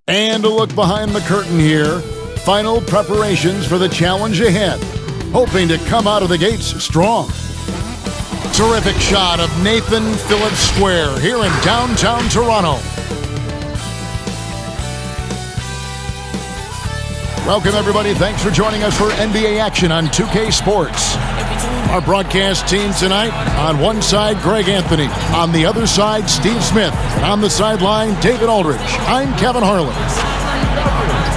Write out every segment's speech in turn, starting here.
And a look behind the curtain here. Final preparations for the challenge ahead. Hoping to come out of the gates strong. Terrific shot of Nathan Phillips Square here in downtown Toronto. Welcome, everybody. Thanks for joining us for NBA action on 2K Sports. Our broadcast team tonight, on one side, Greg Anthony. On the other side, Steve Smith. And on the sideline, David Aldridge. I'm Kevin Harlan.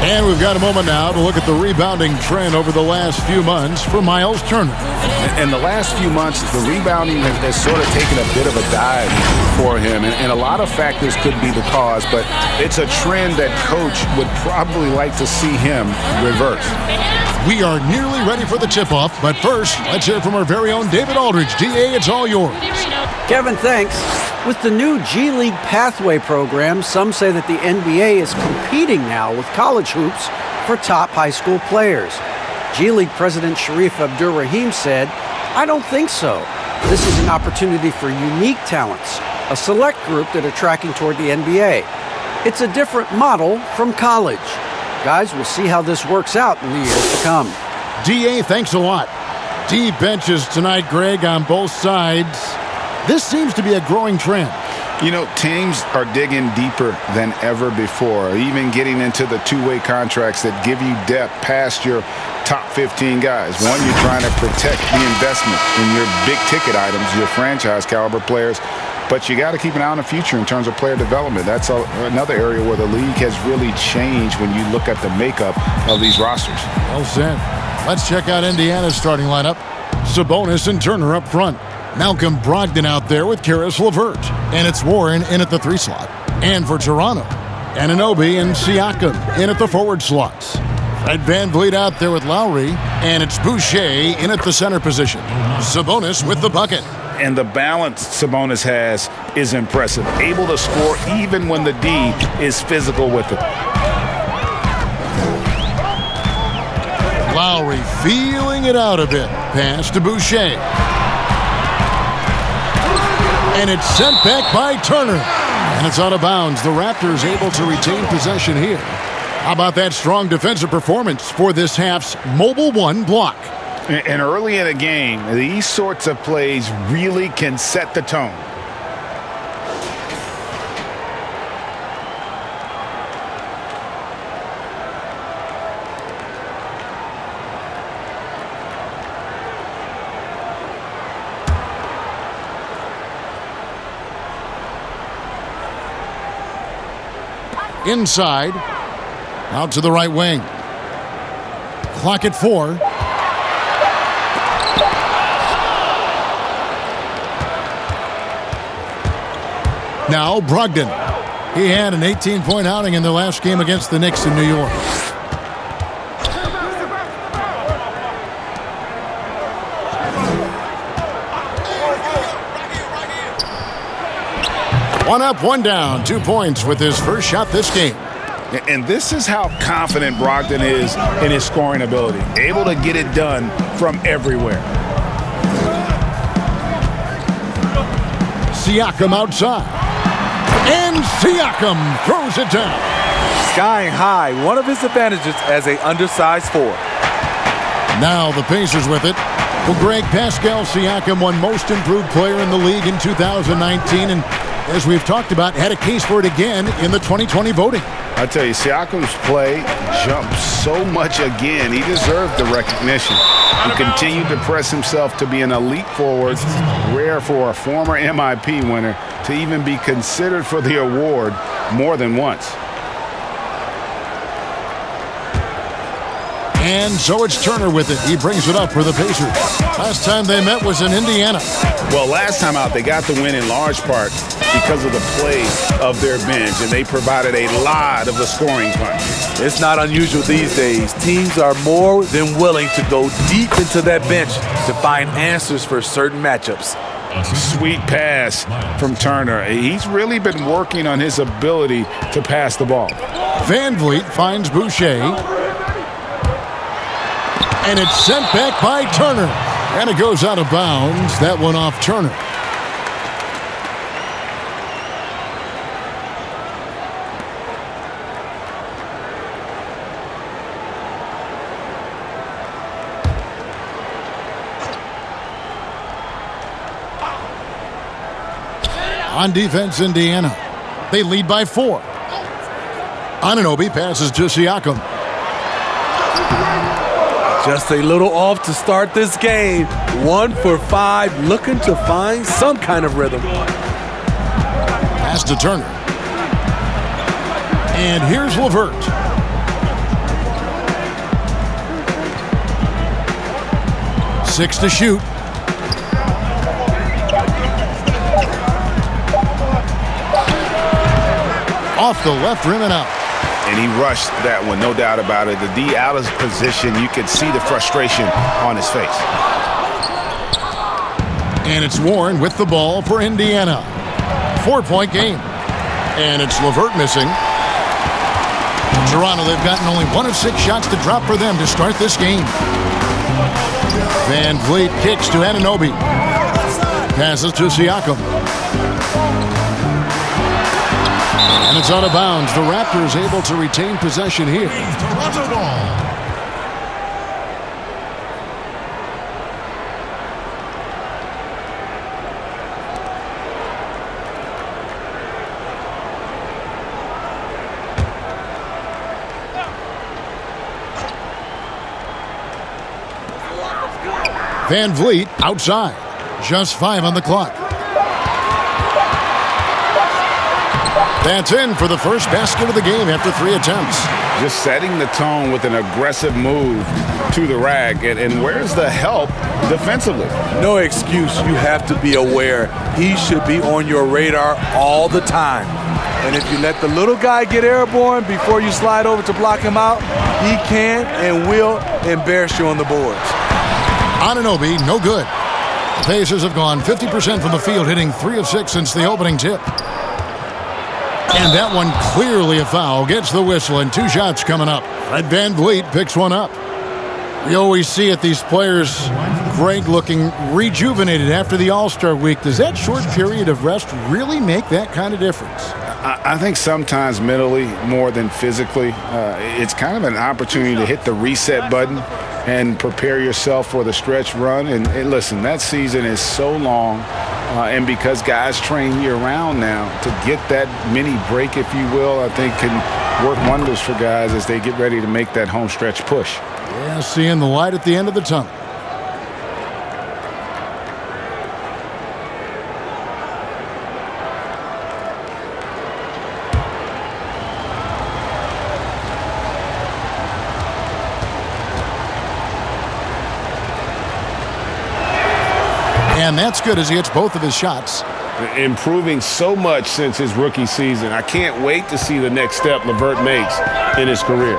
And we've got a moment now to look at the rebounding trend over the last few months for Miles Turner. In the last few months, the rebounding has sort of taken a bit of a dive for him. And a lot of factors could be the cause, but it's a trend that coach would probably like to see him reverse. We are nearly ready for the tip-off, but first, let's hear from our very own David Aldridge. DA, it's all yours. Kevin, thanks. With the new G League Pathway program, some say that the NBA is competing now with college hoops for top high school players. G League President Sharif Abdur-Rahim said, "I don't think so. This is an opportunity for unique talents, a select group that are tracking toward the NBA. It's a different model from college. Guys, we'll see how this works out in the years to come." DA, thanks a lot. Deep benches tonight, Greg, on both sides. This seems to be a growing trend. You know, teams are digging deeper than ever before, even getting into the two-way contracts that give you depth past your top 15 guys. One, you're trying to protect the investment in your big-ticket items, your franchise-caliber players, but you got to keep an eye on the future in terms of player development. That's another area where the league has really changed when you look at the makeup of these rosters. Well said. Let's check out Indiana's starting lineup. Sabonis and Turner up front. Malcolm Brogdon out there with Karis LeVert. And it's Warren in at the 3 slot. And for Toronto, Anunoby and Siakam in at the forward slots. Fred VanVleet out there with Lowry. And it's Boucher in at the center position. Sabonis with the bucket. And the balance Sabonis has is impressive. Able to score even when the D is physical with it. Lowry feeling it out a bit. Pass to Boucher. And it's sent back by Turner. And it's out of bounds. The Raptors able to retain possession here. How about that strong defensive performance for this half's Mobile One block? And early in a game, these sorts of plays really can set the tone. Inside, out to the right wing. Clock at 4. Now Brogdon. He had an 18-point outing in the last game against the Knicks in New York. One up, one down, 2 points with his first shot this game. And this is how confident Brogdon is in his scoring ability. Able to get it done from everywhere. Siakam outside. And Siakam throws it down. Skying high, one of his advantages as an undersized forward. Now the Pacers with it. Well, Greg, Pascal Siakam won most improved player in the league in 2019, and as we've talked about, had a case for it again in the 2020 voting. I tell you, Siakam's play jumped so much again. He deserved the recognition. He continued to press himself to be an elite forward, rare for a former MIP winner to even be considered for the award more than once. And so it's Turner with it. He brings it up for the Pacers. Last time they met was in Indiana. Well, last time out, they got the win in large part because of the play of their bench, and they provided a lot of the scoring punch. It's not unusual these days. Teams are more than willing to go deep into that bench to find answers for certain matchups. Sweet pass from Turner. He's really been working on his ability to pass the ball. VanVleet finds Boucher. And it's sent back by Turner. And it goes out of bounds. That one off Turner. On defense, Indiana. They lead by 4. Anunoby passes to Siakam. Just a little off to start this game. 1 for 5, looking to find some kind of rhythm. Pass to Turner. And here's LeVert. Six to shoot. Off the left rim and out. And he rushed that one, no doubt about it. The D out of position, you could see the frustration on his face. And it's Warren with the ball for Indiana. 4-point game. And it's LeVert missing. Toronto, they've gotten only 1 of 6 shots to drop for them to start this game. Van Vliet kicks to Anunoby. Passes to Siakam. And it's out of bounds. The Raptors able to retain possession here. Toronto ball. Van Vliet outside. Just 5 on the clock. That's in for the first basket of the game after 3 attempts. Just setting the tone with an aggressive move to the rack. And where's the help defensively? No excuse. You have to be aware. He should be on your radar all the time. And if you let the little guy get airborne before you slide over to block him out, he can and will embarrass you on the boards. Anunoby, no good. The Pacers have gone 50% from the field, hitting 3 of 6 since the opening tip. And that one clearly a foul. Gets the whistle and 2 shots coming up. Van Vliet picks one up. We always see it, these players, Greg, looking rejuvenated after the All-Star week. Does that short period of rest really make that kind of difference? I think sometimes mentally more than physically. It's kind of an opportunity to hit the reset button and prepare yourself for the stretch run. And listen, that season is so long. And because guys train year-round now, to get that mini break, if you will, I think can work wonders for guys as they get ready to make that home stretch push. Yeah, seeing the light at the end of the tunnel. And that's good as he hits both of his shots. Improving so much since his rookie season. I can't wait to see the next step LeVert makes in his career.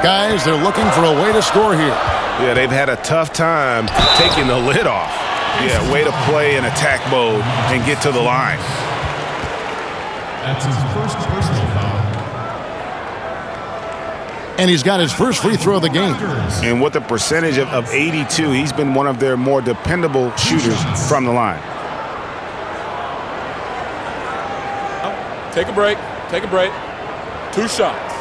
Guys, they're looking for a way to score here. Yeah, they've had a tough time taking the lid off. Yeah, way to play in attack mode and get to the line. That's his first personal foul. And he's got his first free throw of the game. And with a percentage of 82, he's been one of their more dependable shooters from the line. Take a break. Take a break. 2 shots.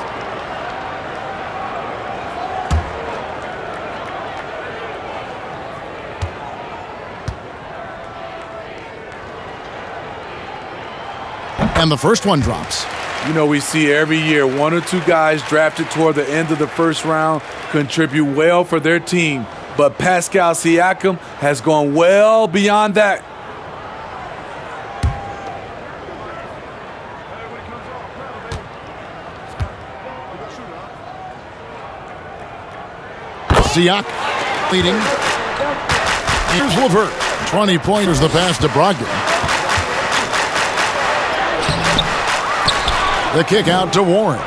And the first one drops. You know, we see every year 1 or 2 guys drafted toward the end of the first round contribute well for their team. But Pascal Siakam has gone well beyond that. Siakam leading. Here's LeVert. 20 pointers the pass to Brogdon. The kick out to Warren.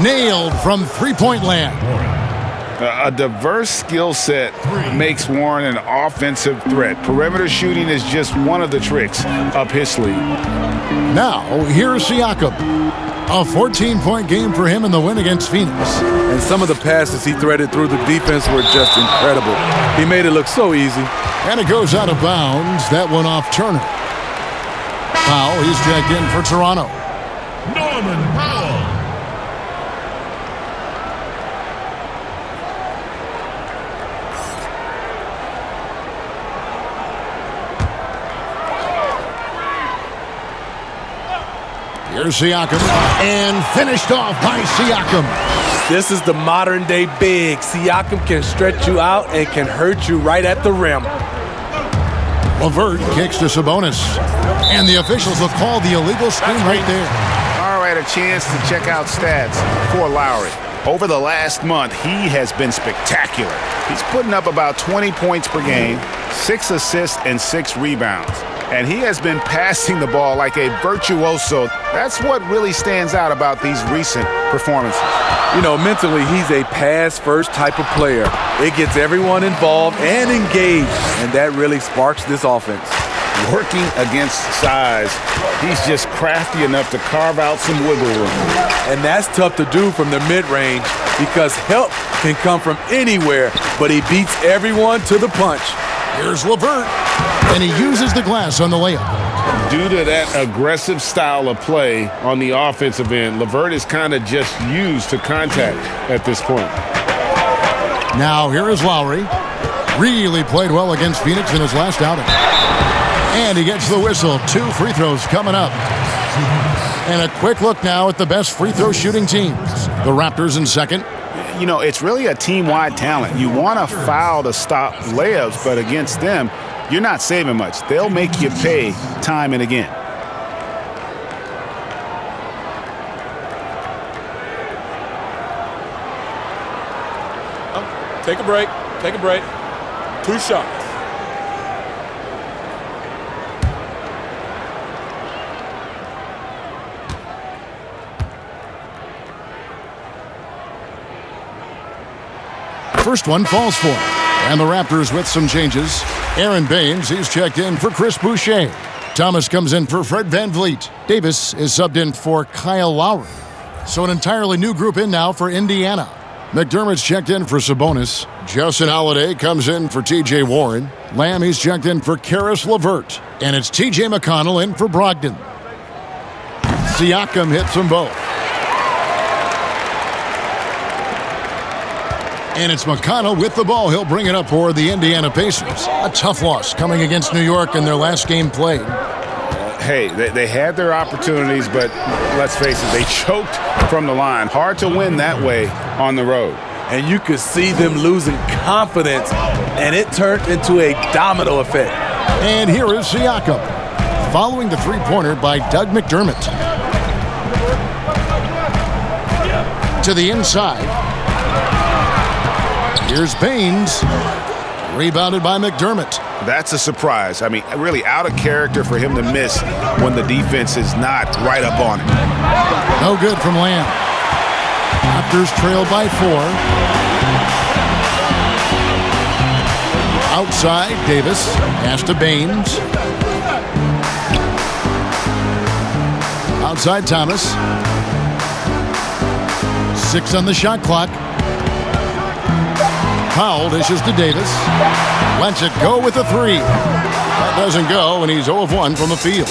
Nailed from three-point land. A diverse skill set makes Warren an offensive threat. Perimeter shooting is just one of the tricks up his sleeve. Now, here's Siakam. A 14-point game for him in the win against Phoenix. And some of the passes he threaded through the defense were just incredible. He made it look so easy. And it goes out of bounds. That one off Turner. Powell, he's checked in for Toronto. Norman Powell. Here's Siakam, and finished off by Siakam. This is the modern-day big. Siakam can stretch you out and can hurt you right at the rim. LeVert kicks to Sabonis, and the officials will call the illegal screen right there. All right, a chance to check out stats for Lowry. Over the last month, he has been spectacular. He's putting up about 20 points per game, 6 assists, and 6 rebounds. And he has been passing the ball like a virtuoso. That's what really stands out about these recent performances. You know, mentally, he's a pass-first type of player. It gets everyone involved and engaged, and that really sparks this offense. Working against size, he's just crafty enough to carve out some wiggle room. And that's tough to do from the mid-range because help can come from anywhere, but he beats everyone to the punch. Here's LeVert, and he uses the glass on the layup. Due to that aggressive style of play on the offensive end, LeVert is kind of just used to contact at this point. Now here is Lowry. Really played well against Phoenix in his last outing. And he gets the whistle. 2 free throws coming up. And a quick look now at the best free throw shooting teams. The Raptors in second. You know, it's really a team-wide talent. You want to foul to stop layups, but against them, you're not saving much. They'll make you pay time and again. Take a break. Take a break. 2 shots. First one falls for him. And the Raptors with some changes. Aaron Baines, he's checked in for Chris Boucher. Thomas comes in for Fred VanVleet. Davis is subbed in for Kyle Lowry. So an entirely new group in now for Indiana. McDermott's checked in for Sabonis. Justin Holiday comes in for T.J. Warren. Lamb, he's checked in for Karis LeVert. And it's T.J. McConnell in for Brogdon. Siakam hits them both. And it's McConnell with the ball. He'll bring it up for the Indiana Pacers. A tough loss coming against New York in their last game played. Hey, they had their opportunities, but let's face it, they choked from the line. Hard to win that way on the road. And you could see them losing confidence, and it turned into a domino effect. And here is Siakam, following the three-pointer by Doug McDermott. To the inside. Here's Baines, rebounded by McDermott. That's a surprise. I mean, really out of character for him to miss when the defense is not right up on it. No good from Lamb. Raptors trail by 4. Outside, Davis. Pass to Baines. Outside, Thomas. 6 on the shot clock. Powell dishes to Davis. Lets it go with a 3. That doesn't go, and he's 0 of 1 from the field.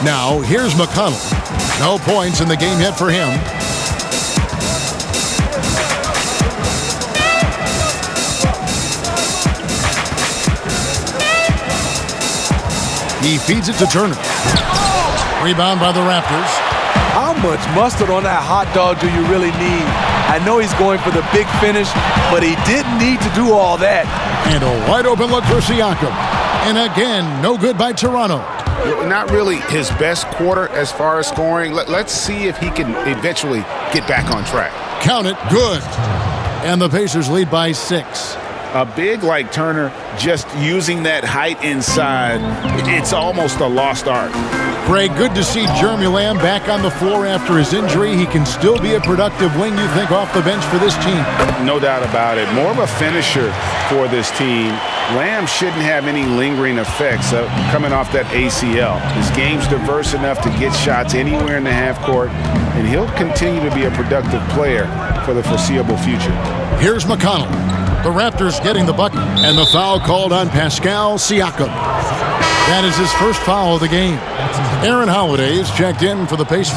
Now, here's McConnell. No points in the game yet for him. He feeds it to Turner. Rebound by the Raptors. How much mustard on that hot dog do you really need? I know he's going for the big finish, but he didn't need to do all that. And a wide open look for Siakam. And again, no good by Toronto. Not really his best quarter as far as scoring. Let's see if he can eventually get back on track. Count it, good. And the Pacers lead by 6. A big like Turner, just using that height inside, it's almost a lost art. Greg, good to see Jeremy Lamb back on the floor after his injury. He can still be a productive wing, you think, off the bench for this team. No doubt about it. More of a finisher for this team. Lamb shouldn't have any lingering effects coming off that ACL. His game's diverse enough to get shots anywhere in the half court, and he'll continue to be a productive player for the foreseeable future. Here's McConnell. The Raptors getting the bucket, and the foul called on Pascal Siakam. That is his first foul of the game. Aaron Holiday is checked in for the Pacers.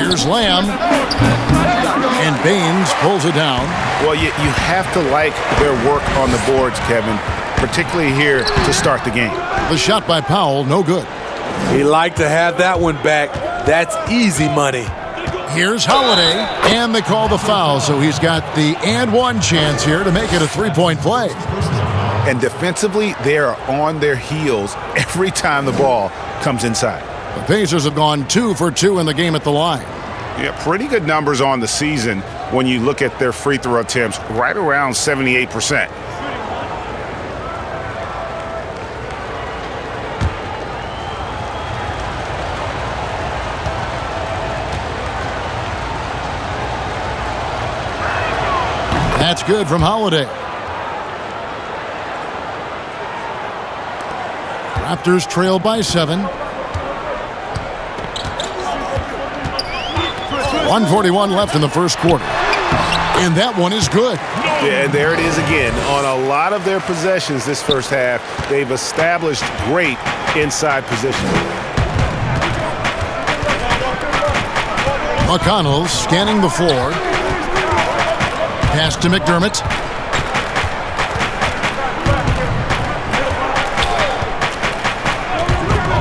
Here's Lamb. And Baines pulls it down. Well, you have to like their work on the boards, Kevin, particularly here to start the game. The shot by Powell, no good. He liked to have that one back. That's easy money. Here's Holiday, and they call the foul, so he's got the and one chance here to make it a three-point play. And defensively, they are on their heels every time the ball comes inside. The Pacers have gone 2 for 2 in the game at the line. Yeah, pretty good numbers on the season when you look at their free throw attempts, right around 78%. That's good from Holiday. Raptors trail by 7. 1:41 left in the first quarter. And that one is good. Yeah, and there it is again. On a lot of their possessions this first half, they've established great inside position. McConnell scanning the floor. Pass to McDermott.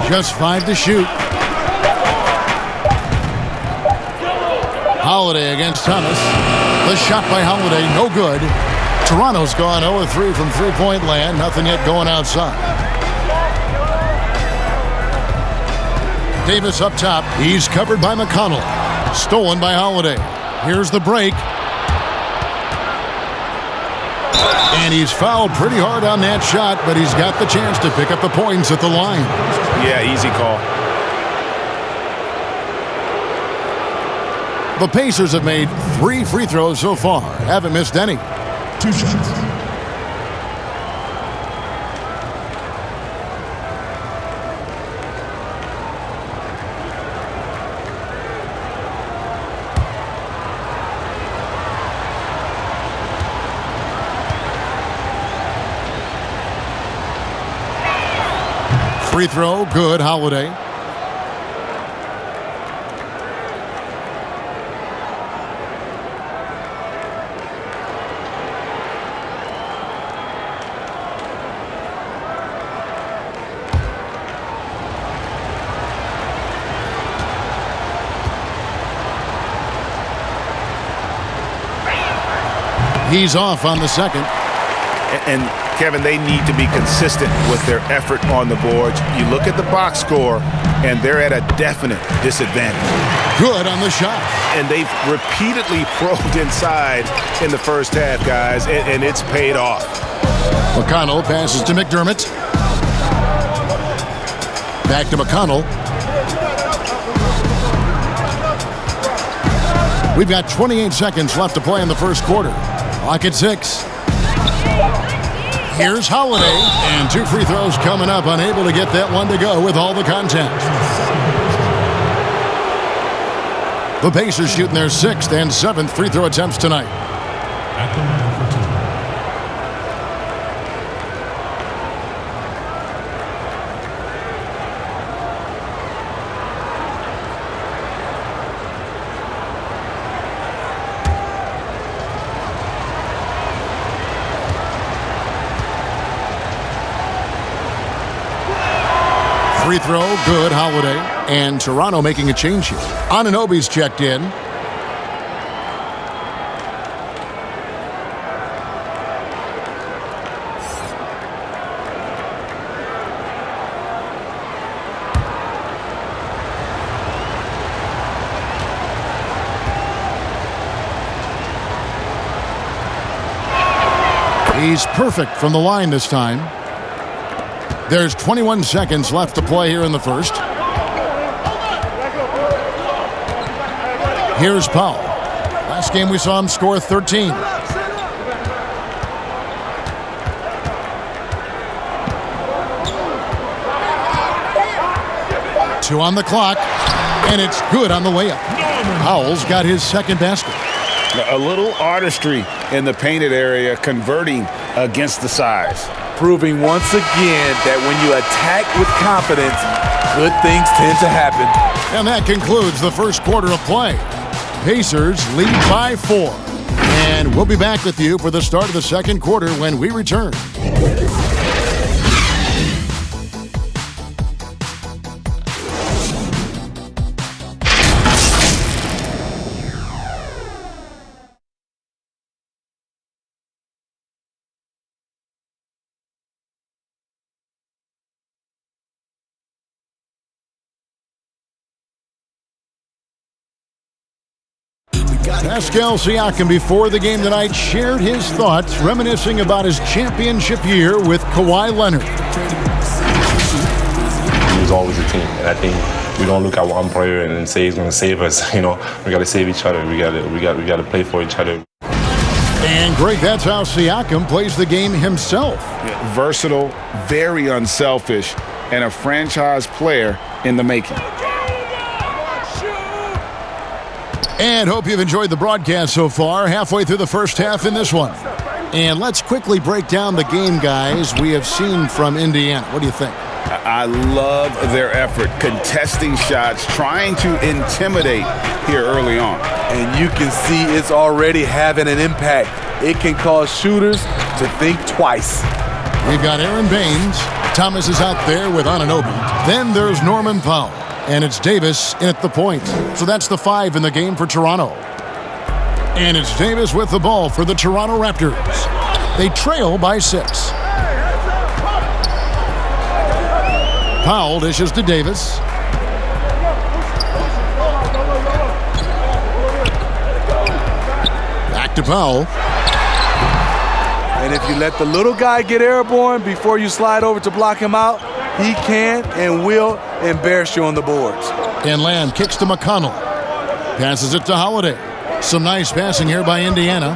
Just 5 to shoot. Holiday against Thomas. The shot by Holiday, no good. Toronto's gone 0-3 from three-point land. Nothing yet going outside. Davis up top. He's covered by McConnell. Stolen by Holiday. Here's the break. And he's fouled pretty hard on that shot, but he's got the chance to pick up the points at the line. Yeah, easy call. The Pacers have made 3 free throws so far. Haven't missed any. 2 shots. Free throw, good, Holiday. He's off on the second. And Kevin, they need to be consistent with their effort on the boards. You look at the box score, and they're at a definite disadvantage. Good on the shot. And they've repeatedly probed inside in the first half, guys, and it's paid off. McConnell passes to McDermott. Back to McConnell. We've got 28 seconds left to play in the first quarter. Clock at 6. Here's Holiday, and 2 free throws coming up, unable to get that one to go with all the contact. The Pacers shooting their 6th and 7th free throw attempts tonight. At the line for 2. Free throw, good, Holiday. And Toronto making a change here. Anunoby's checked in. He's perfect from the line this time. There's 21 seconds left to play here in the first. Here's Powell. Last game we saw him score 13. 2 on the clock, and it's good on the way up. Powell's got his second basket. A little artistry in the painted area, converting against the size. Proving once again that when you attack with confidence, good things tend to happen. And that concludes the first quarter of play. Pacers lead by 4. And we'll be back with you for the start of the second quarter when we return. Pascal Siakam, before the game tonight, shared his thoughts, reminiscing about his championship year with Kawhi Leonard. It was always a team, and I think we don't look at one player and say he's going to save us. You know, we got to save each other. We got to play for each other. And Greg, that's how Siakam plays the game himself. Yeah, versatile, very unselfish, and a franchise player in the making. And hope you've enjoyed the broadcast so far, halfway through the first half in this one. And let's quickly break down the game, guys, we have seen from Indiana. What do you think? I love their effort, contesting shots, trying to intimidate here early on. And you can see it's already having an impact. It can cause shooters to think twice. We've got Aaron Baines. Thomas is out there with Anunoby. Then there's Norman Powell. And it's Davis in at the point. So that's the 5 in the game for Toronto. And it's Davis with the ball for the Toronto Raptors. They trail by 6. Powell dishes to Davis. Back to Powell. And if you let the little guy get airborne before you slide over to block him out, he can and will embarrass you on the boards. And Lamb kicks to McConnell. Passes it to Holiday. Some nice passing here by Indiana.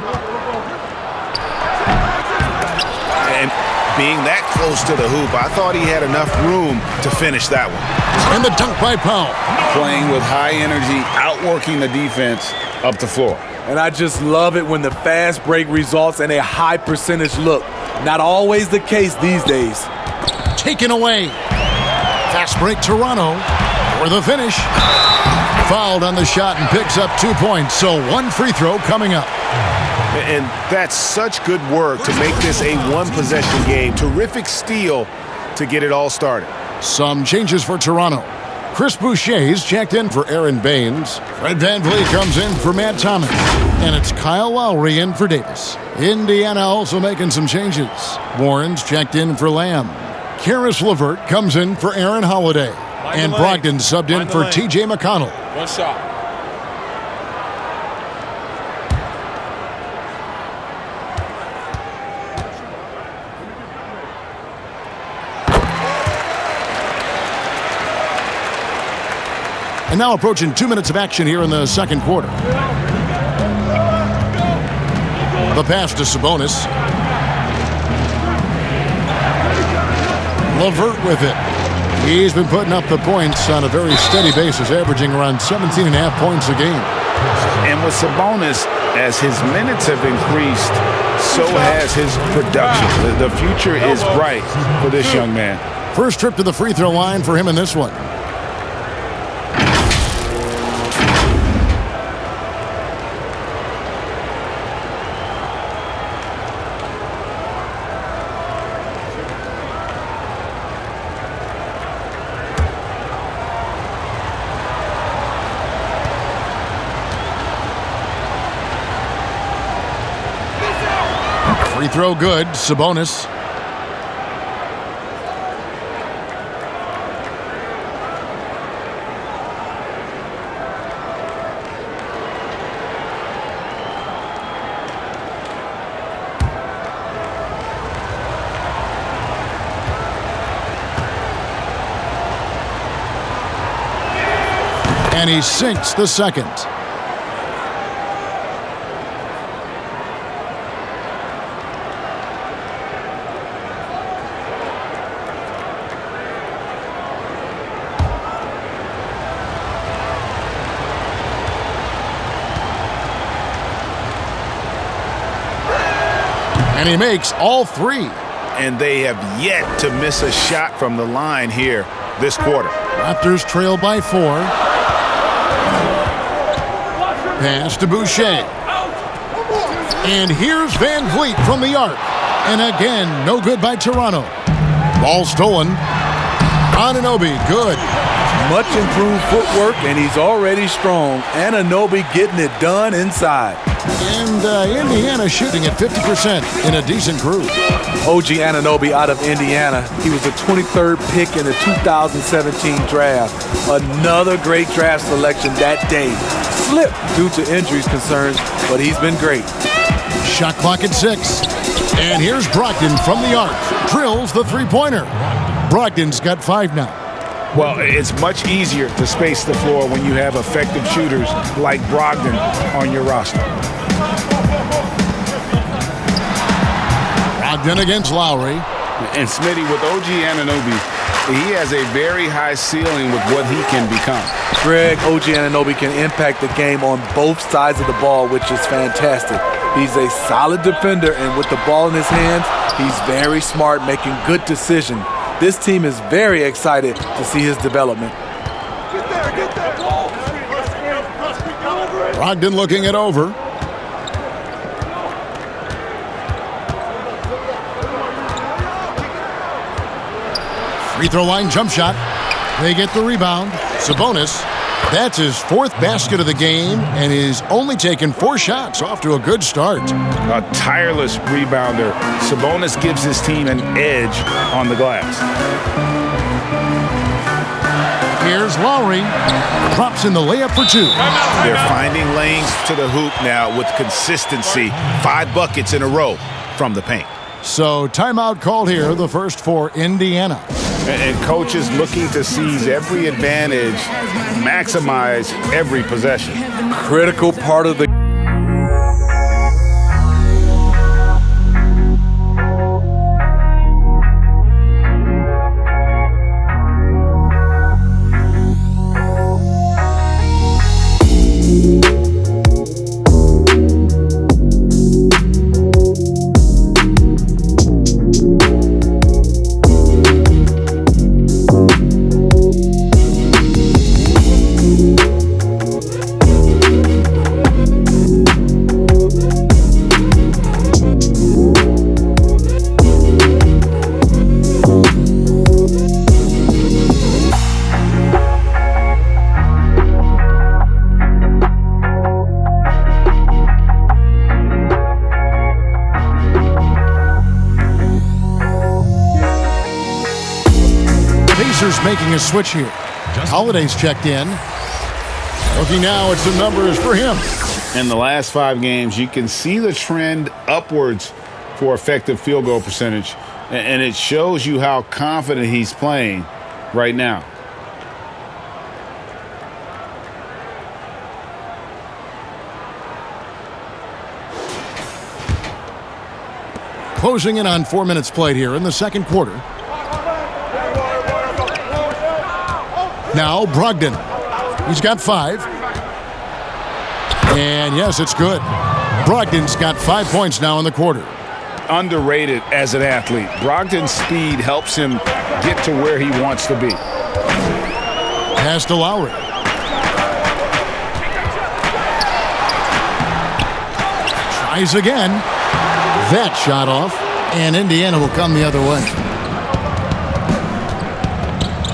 And being that close to the hoop, I thought he had enough room to finish that one. And the dunk by Powell. Playing with high energy, outworking the defense up the floor. And I just love it when the fast break results in a high percentage look. Not always the case these days. Taken away. Fast break Toronto for the finish. Fouled on the shot and picks up 2 points. So 1 free throw coming up. And that's such good work to make this a one-possession game. Terrific steal to get it all started. Some changes for Toronto. Chris Boucher's checked in for Aaron Baines. Fred VanVleet comes in for Matt Thomas. And it's Kyle Lowry in for Davis. Indiana also making some changes. Warren's checked in for Lamb. Karis LeVert comes in for Aaron Holiday. And Brogdon subbed in for T.J. McConnell. One shot. And now approaching 2 minutes of action here in the second quarter. The pass to Sabonis. LeVert with it. He's been putting up the points on a very steady basis, averaging around 17.5 points a game. And with Sabonis, as his minutes have increased, so has his production. The future is bright for this young man. First trip to the free throw line for him in this one. Free throw good, Sabonis. And he sinks the second. And he makes all 3. And they have yet to miss a shot from the line here this quarter. Raptors trail by 4. Pass to Boucher. And here's Van Vliet from the arc. And again, no good by Toronto. Ball stolen. Anunoby, good. Much improved footwork, and he's already strong. Anunoby getting it done inside. And Indiana shooting at 50% in a decent groove. OG Anunoby out of Indiana. He was the 23rd pick in the 2017 draft. Another great draft selection that day. Slipped due to injuries concerns, but he's been great. Shot clock at 6. And here's Brogdon from the arc. Drills the three-pointer. Brogdon's got 5 now. Well, it's much easier to space the floor when you have effective shooters like Brogdon on your roster. Brogdon against Lowry. And Smitty, with OG Anunoby, he has a very high ceiling with what he can become. Greg, OG Anunoby can impact the game on both sides of the ball, which is fantastic. He's a solid defender, and with the ball in his hands, he's very smart, making good decisions. This team is very excited to see his development. Brogdon looking it over. Free throw line jump shot. They get the rebound. Sabonis, that's his 4th basket of the game, and he's only taken 4 shots. Off to a good start. A tireless rebounder. Sabonis gives his team an edge on the glass. Here's Lowry. Drops in the layup for 2. They're finding lanes to the hoop now with consistency. 5 buckets in a row from the paint. So timeout called here, the first for Indiana. And coaches looking to seize every advantage, maximize every possession. Critical part of the making a switch here. Holiday's checked in. Looking now at some numbers for him. In the last 5 games, you can see the trend upwards for effective field goal percentage, and it shows you how confident he's playing right now. Closing in on 4 minutes played here in the second quarter. Now Brogdon. He's got 5. And yes, it's good. Brogdon's got 5 points now in the quarter. Underrated as an athlete. Brogdon's speed helps him get to where he wants to be. Pass to Lowry. Tries again. That shot off, and Indiana will come the other way.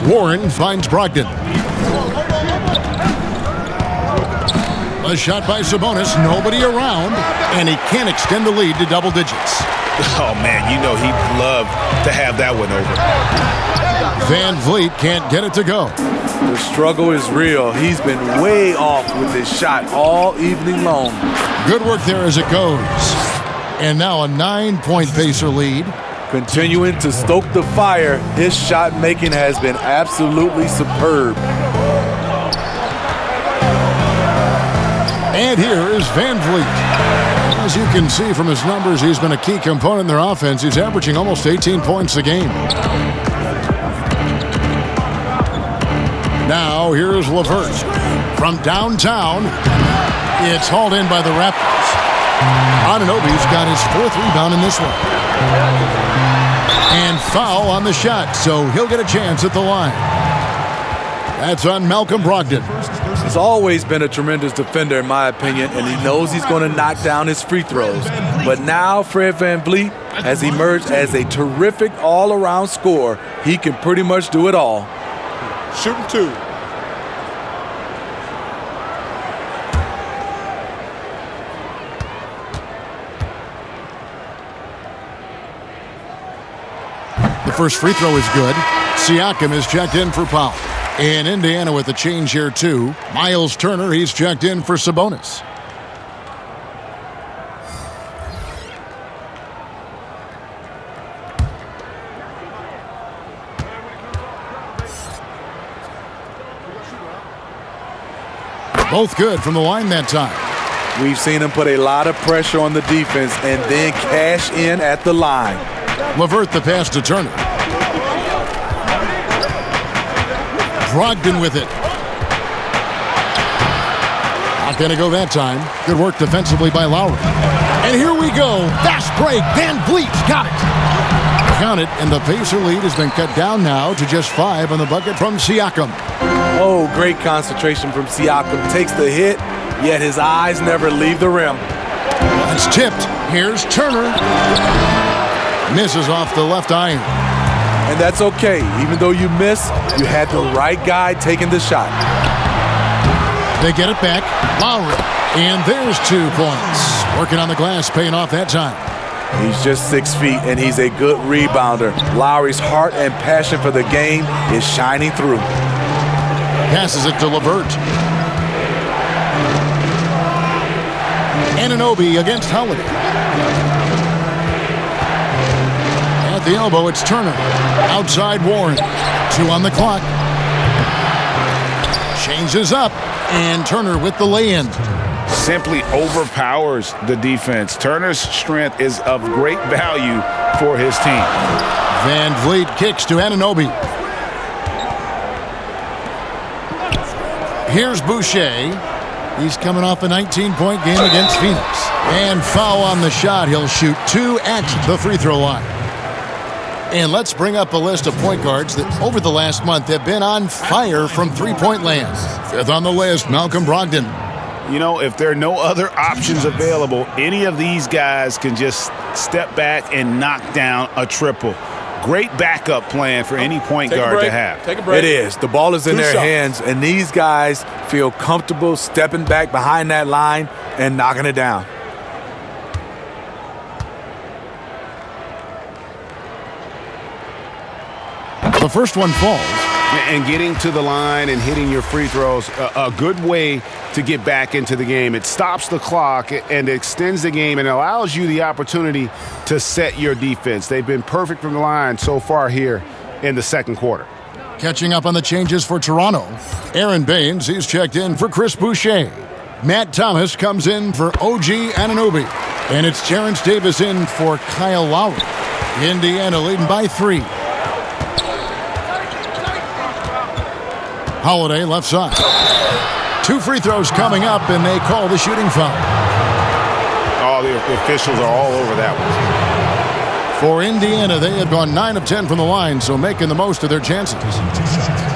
Warren finds Brogdon. A shot by Sabonis, nobody around, and he can't extend the lead to double digits. Oh, man, you know he'd love to have that one over. Van Vliet can't get it to go. The struggle is real. He's been way off with his shot all evening long. Good work there as it goes. And now a 9-point Pacer lead. Continuing to stoke the fire, his shot making has been absolutely superb. And here is Van Vliet. As you can see from his numbers, he's been a key component in their offense. He's averaging almost 18 points a game. Now here's LeVert. From downtown, it's hauled in by the Raptors. Anunoby's got his 4th rebound in this one. And foul on the shot, so he'll get a chance at the line. That's on Malcolm Brogdon. He's always been a tremendous defender, in my opinion, and he knows he's going to knock down his free throws. But now Fred VanVleet has emerged as a terrific all-around scorer. He can pretty much do it all. Shooting 2. The first free throw is good. Siakam is checked in for foul. And Indiana with the change here, too. Miles Turner, he's checked in for Sabonis. Both good from the line that time. We've seen him put a lot of pressure on the defense and then cash in at the line. LeVert the pass to Turner. Brogdon with it. Not going to go that time. Good work defensively by Lowry. And here we go. Fast break. VanVleet's got it. Count it, and the Pacer lead has been cut down now to just 5 on the bucket from Siakam. Oh, great concentration from Siakam. Takes the hit, yet his eyes never leave the rim. It's tipped. Here's Turner. Misses off the left iron. And that's okay. Even though you miss, you had the right guy taking the shot. They get it back. Lowry. And there's 2 points. Working on the glass, paying off that time. He's just 6 feet, and he's a good rebounder. Lowry's heart and passion for the game is shining through. Passes it to LeVert. Anunoby against Holiday. At the elbow, it's Turner. Outside Warren. 2 on the clock. Changes up, and Turner with the lay-in. Simply overpowers the defense. Turner's strength is of great value for his team. VanVleet kicks to Anunoby. Here's Boucher. He's coming off a 19-point game against Phoenix. And foul on the shot. He'll shoot 2 at the free throw line. And let's bring up a list of point guards that over the last month have been on fire from three-point land. 5th on the list, Malcolm Brogdon. You know, if there are no other options available, any of these guys can just step back and knock down a triple. Great backup plan for any point guard to have. Take a break. It is. The ball is in 2 their shots. hands, and these guys feel comfortable stepping back behind that line and knocking it down. The first one falls. And getting to the line and hitting your free throws, a good way to get back into the game. It stops the clock and extends the game and allows you the opportunity to set your defense. They've been perfect from the line so far here in the second quarter. Catching up on the changes for Toronto. Aaron Baines, he's checked in for Chris Boucher. Matt Thomas comes in for OG Anunoby. And it's Terrence Davis in for Kyle Lowry. Indiana leading by 3. Holiday left side. 2 free throws coming up, and they call the shooting foul. Oh, the officials are all over that one. For Indiana, they had gone 9 of 10 from the line, so making the most of their chances. 2 shots.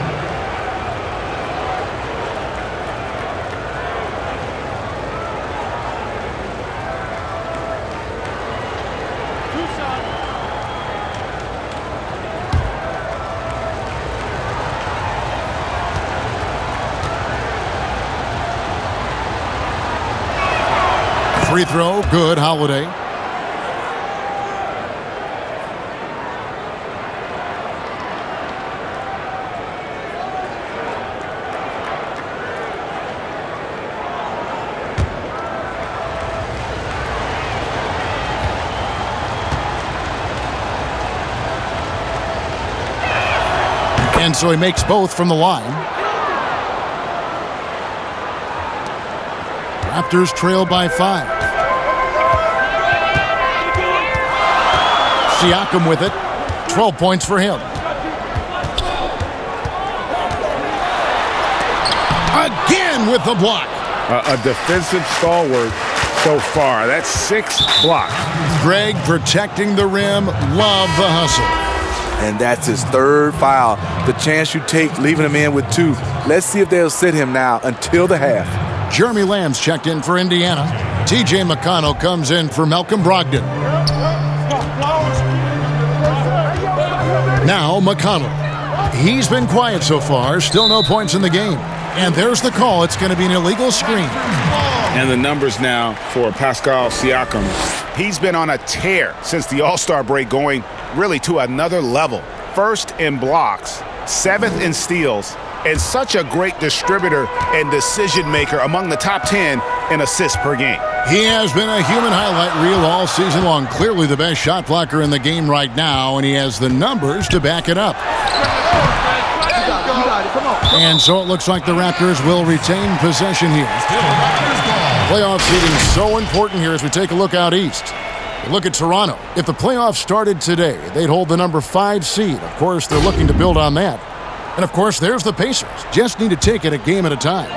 Free throw, good, Holiday. And so he makes both from the line. Raptors trail by 5. Siakam with it. 12 points for him. Again with the block. A defensive stalwart so far. That's 6 blocks. Greg protecting the rim. Love the hustle. and that's his third foul. The chance you take leaving him in with 2. Let's see if they'll sit him now until the half. Jeremy Lamb's checked in for Indiana. T.J. McConnell comes in for Malcolm Brogdon. Now McConnell. He's been quiet so far. Still no points in the game. And there's the call. It's going to be an illegal screen. And the numbers now for Pascal Siakam. He's been on a tear since the All-Star break, going really to another level. First in blocks, 7th in steals, and such a great distributor and decision maker, among the top 10 in assists per game. He has been a human highlight reel all season long. Clearly the best shot blocker in the game right now, and he has the numbers to back it up. And so it looks like the Raptors will retain possession here. Playoff seeding is so important here as we take a look out east. Look at Toronto. If the playoffs started today, they'd hold the number 5 seed. Of course, they're looking to build on that. And of course, there's the Pacers. Just need to take it a game at a time.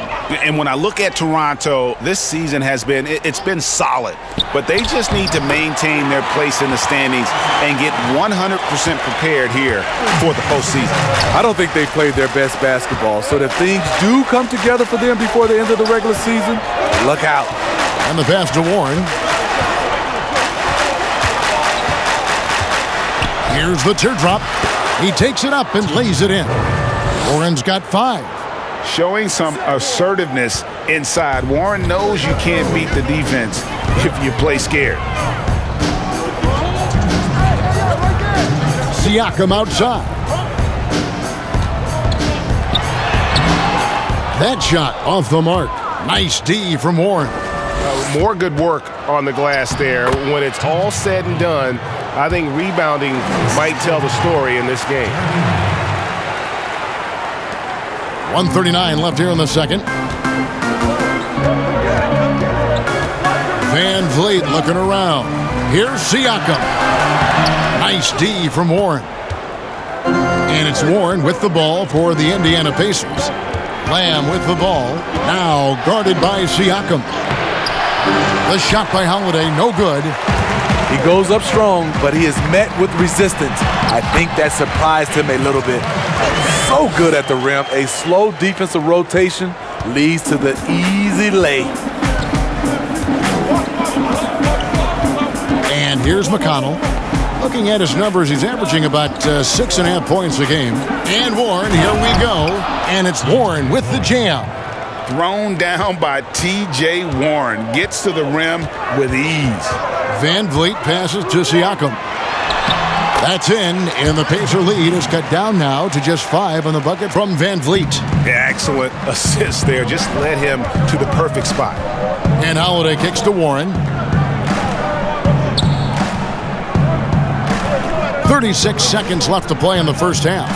And when I look at Toronto, this season has been, it's been solid. But they just need to maintain their place in the standings and get 100% prepared here for the postseason. I don't think they played their best basketball, so if things do come together for them before the end of the regular season, look out. And the pass to Warren. Here's the teardrop. He takes it up and lays it in. Warren's got 5. Showing some assertiveness inside. Warren knows you can't beat the defense if you play scared. Siakam outside. That shot off the mark. Nice D from Warren. More good work on the glass there. When it's all said and done, I think rebounding might tell the story in this game. 1:39 left here in the second. Van Vliet looking around. Here's Siakam. Nice D from Warren. And it's Warren with the ball for the Indiana Pacers. Lamb with the ball. Now guarded by Siakam. The shot by Holiday, no good. He goes up strong, but he is met with resistance. I think that surprised him a little bit. So good at the rim. A slow defensive rotation leads to the easy lay. And here's McConnell. Looking at his numbers, he's averaging about 6.5 points a game. And Warren, here we go. And it's Warren with the jam. Thrown down by T.J. Warren. Gets to the rim with ease. Van Vliet passes to Siakam. That's in, and the Pacer lead is cut down now to just 5 on the bucket from Van Vliet. Excellent assist there. Just led him to the perfect spot. And Holiday kicks to Warren. 36 seconds left to play in the first half.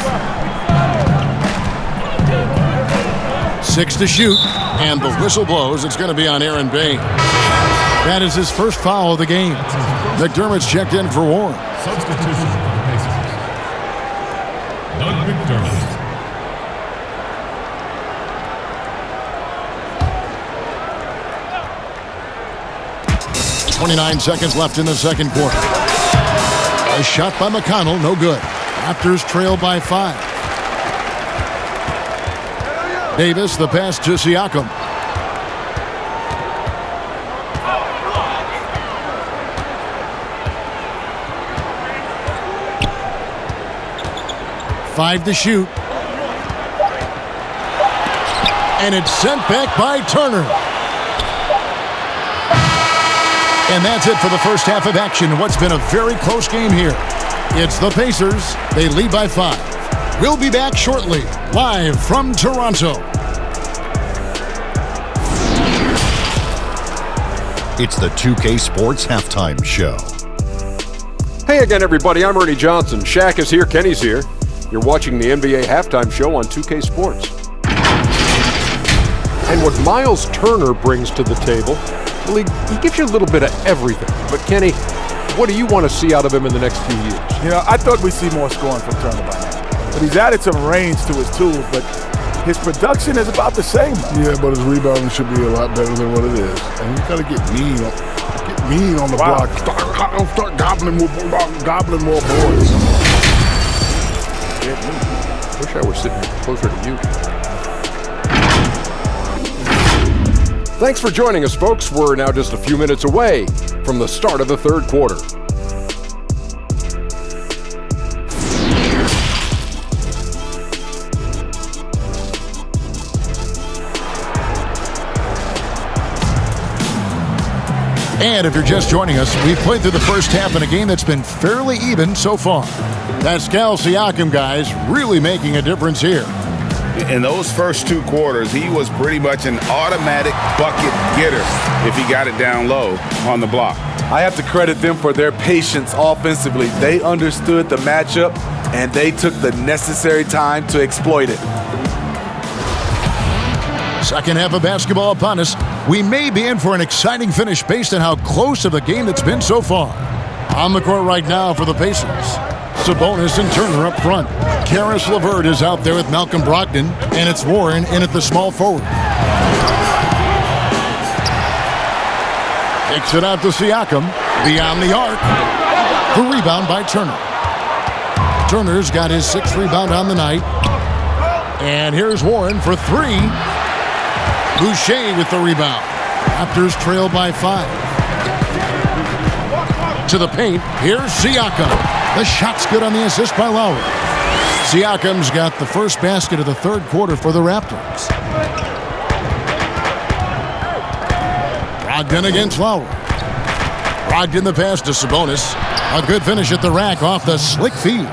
6 to shoot, and the whistle blows. It's going to be on Aaron Bay. That is his first foul of the game. McDermott's checked in for Warren. Substitution for the Pacers. Doug McDermott. 29 seconds left in the second quarter. A shot by McConnell, no good. Raptors trail by 5. Davis, the pass to Siakam. Five to shoot. And it's sent back by Turner. And that's it for the first half of action in what's been a very close game here. It's the Pacers. They lead by 5. We'll be back shortly, live from Toronto. It's the 2K Sports Halftime Show. Hey again, everybody. I'm Ernie Johnson. Shaq is here. Kenny's here. You're watching the NBA Halftime Show on 2K Sports. And what Miles Turner brings to the table, well, he gives you a little bit of everything. But Kenny, what do you want to see out of him in the next few years? You know, I thought we'd see more scoring from Turner by now. But he's added some range to his tools, but his production is about the same. Yeah, but his rebounding should be a lot better than what it is. And you got to get mean on the block. Start gobbling more boards. Yeah, wish I were sitting closer to you. Thanks for joining us, folks. We're now just a few minutes away from the start of the third quarter. And if you're just joining us, we've played through the first half in a game that's been fairly even so far. Pascal Siakam, guys, really making a difference here. In those first two quarters, he was pretty much an automatic bucket getter if he got it down low on the block. I have to credit them for their patience offensively. They understood the matchup, and they took the necessary time to exploit it. Second half of basketball upon us. We may be in for an exciting finish based on how close of a game it's been so far. On the court right now for the Pacers, Sabonis and Turner up front. Caris LeVert is out there with Malcolm Brogdon, and it's Warren in at the small forward. Kicks it out to Siakam, beyond the arc. The rebound by Turner. Turner's got his sixth rebound on the night. And here's Warren for three. Boucher with the rebound. Raptors trail by 5. To the paint, here's Siakam. The shot's good on the assist by Lowry. Siakam's got the first basket of the third quarter for the Raptors. Brogdon against Lowry. Brogdon the pass to Sabonis. A good finish at the rack off the slick feed.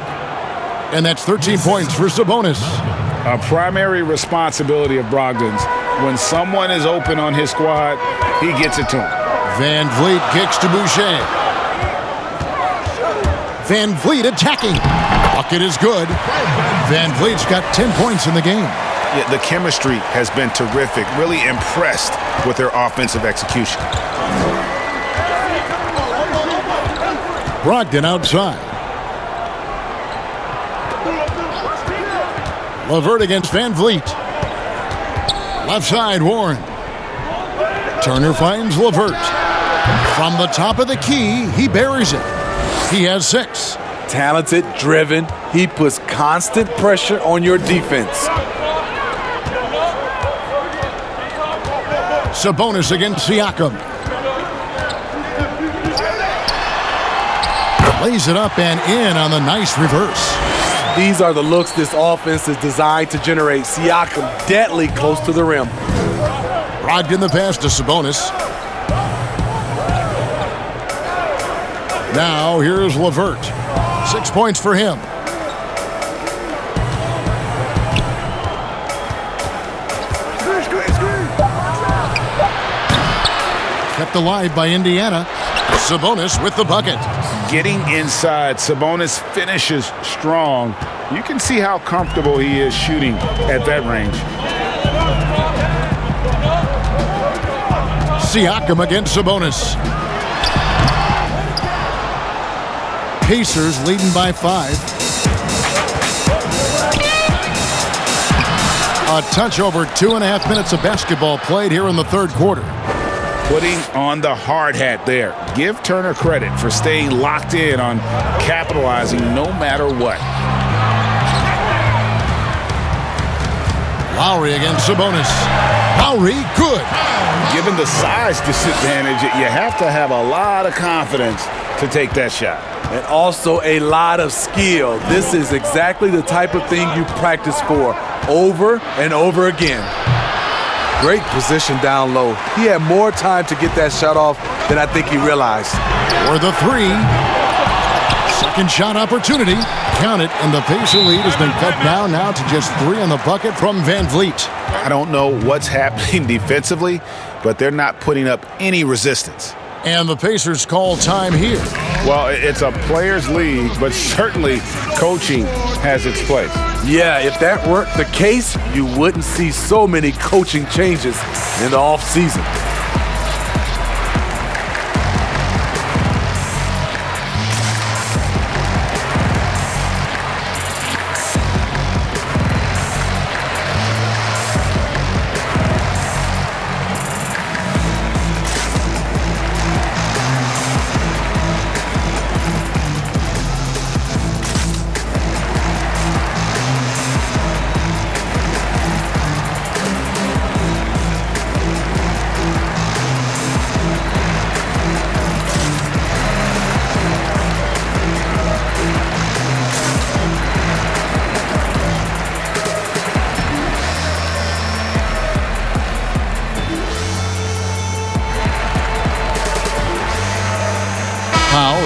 And that's 13 points for Sabonis. A primary responsibility of Brogdon's. When someone is open on his squad, he gets it to him. Van Vliet kicks to Boucher. Van Vliet attacking. Bucket is good. Van Vliet's got 10 points in the game. Yeah, the chemistry has been terrific. Really impressed with their offensive execution. Brogdon outside. LeVert against Van Vliet. Left side, Warren. Turner finds LeVert. From the top of the key, he buries it. He has 6. Talented, driven. He puts constant pressure on your defense. Sabonis against Siakam. Lays it up and in on the nice reverse. These are the looks this offense is designed to generate. Siakam deadly close to the rim. Brogdon the pass to Sabonis. Now here's LeVert. 6 points for him. Kept alive by Indiana. Sabonis with the bucket. Getting inside, Sabonis finishes strong. You can see how comfortable he is shooting at that range. Siakam against Sabonis. Pacers leading by 5. A touch over 2.5 minutes of basketball played here in the third quarter. Putting on the hard hat there. Give Turner credit for staying locked in on capitalizing no matter what. Lowry against Sabonis. Lowry, good. Given the size disadvantage, you have to have a lot of confidence to take that shot. And also a lot of skill. This is exactly the type of thing you practice for over and over again. Great position down low. He had more time to get that shot off than I think he realized. For the 3. Second shot opportunity. Count it, and the Pacer lead has been cut down now to just 3 on the bucket from Van Vliet. I don't know what's happening defensively, but they're not putting up any resistance. And the Pacers call time here. Well, it's a players' league, but certainly coaching has its place. Yeah, if that weren't the case, you wouldn't see so many coaching changes in the offseason.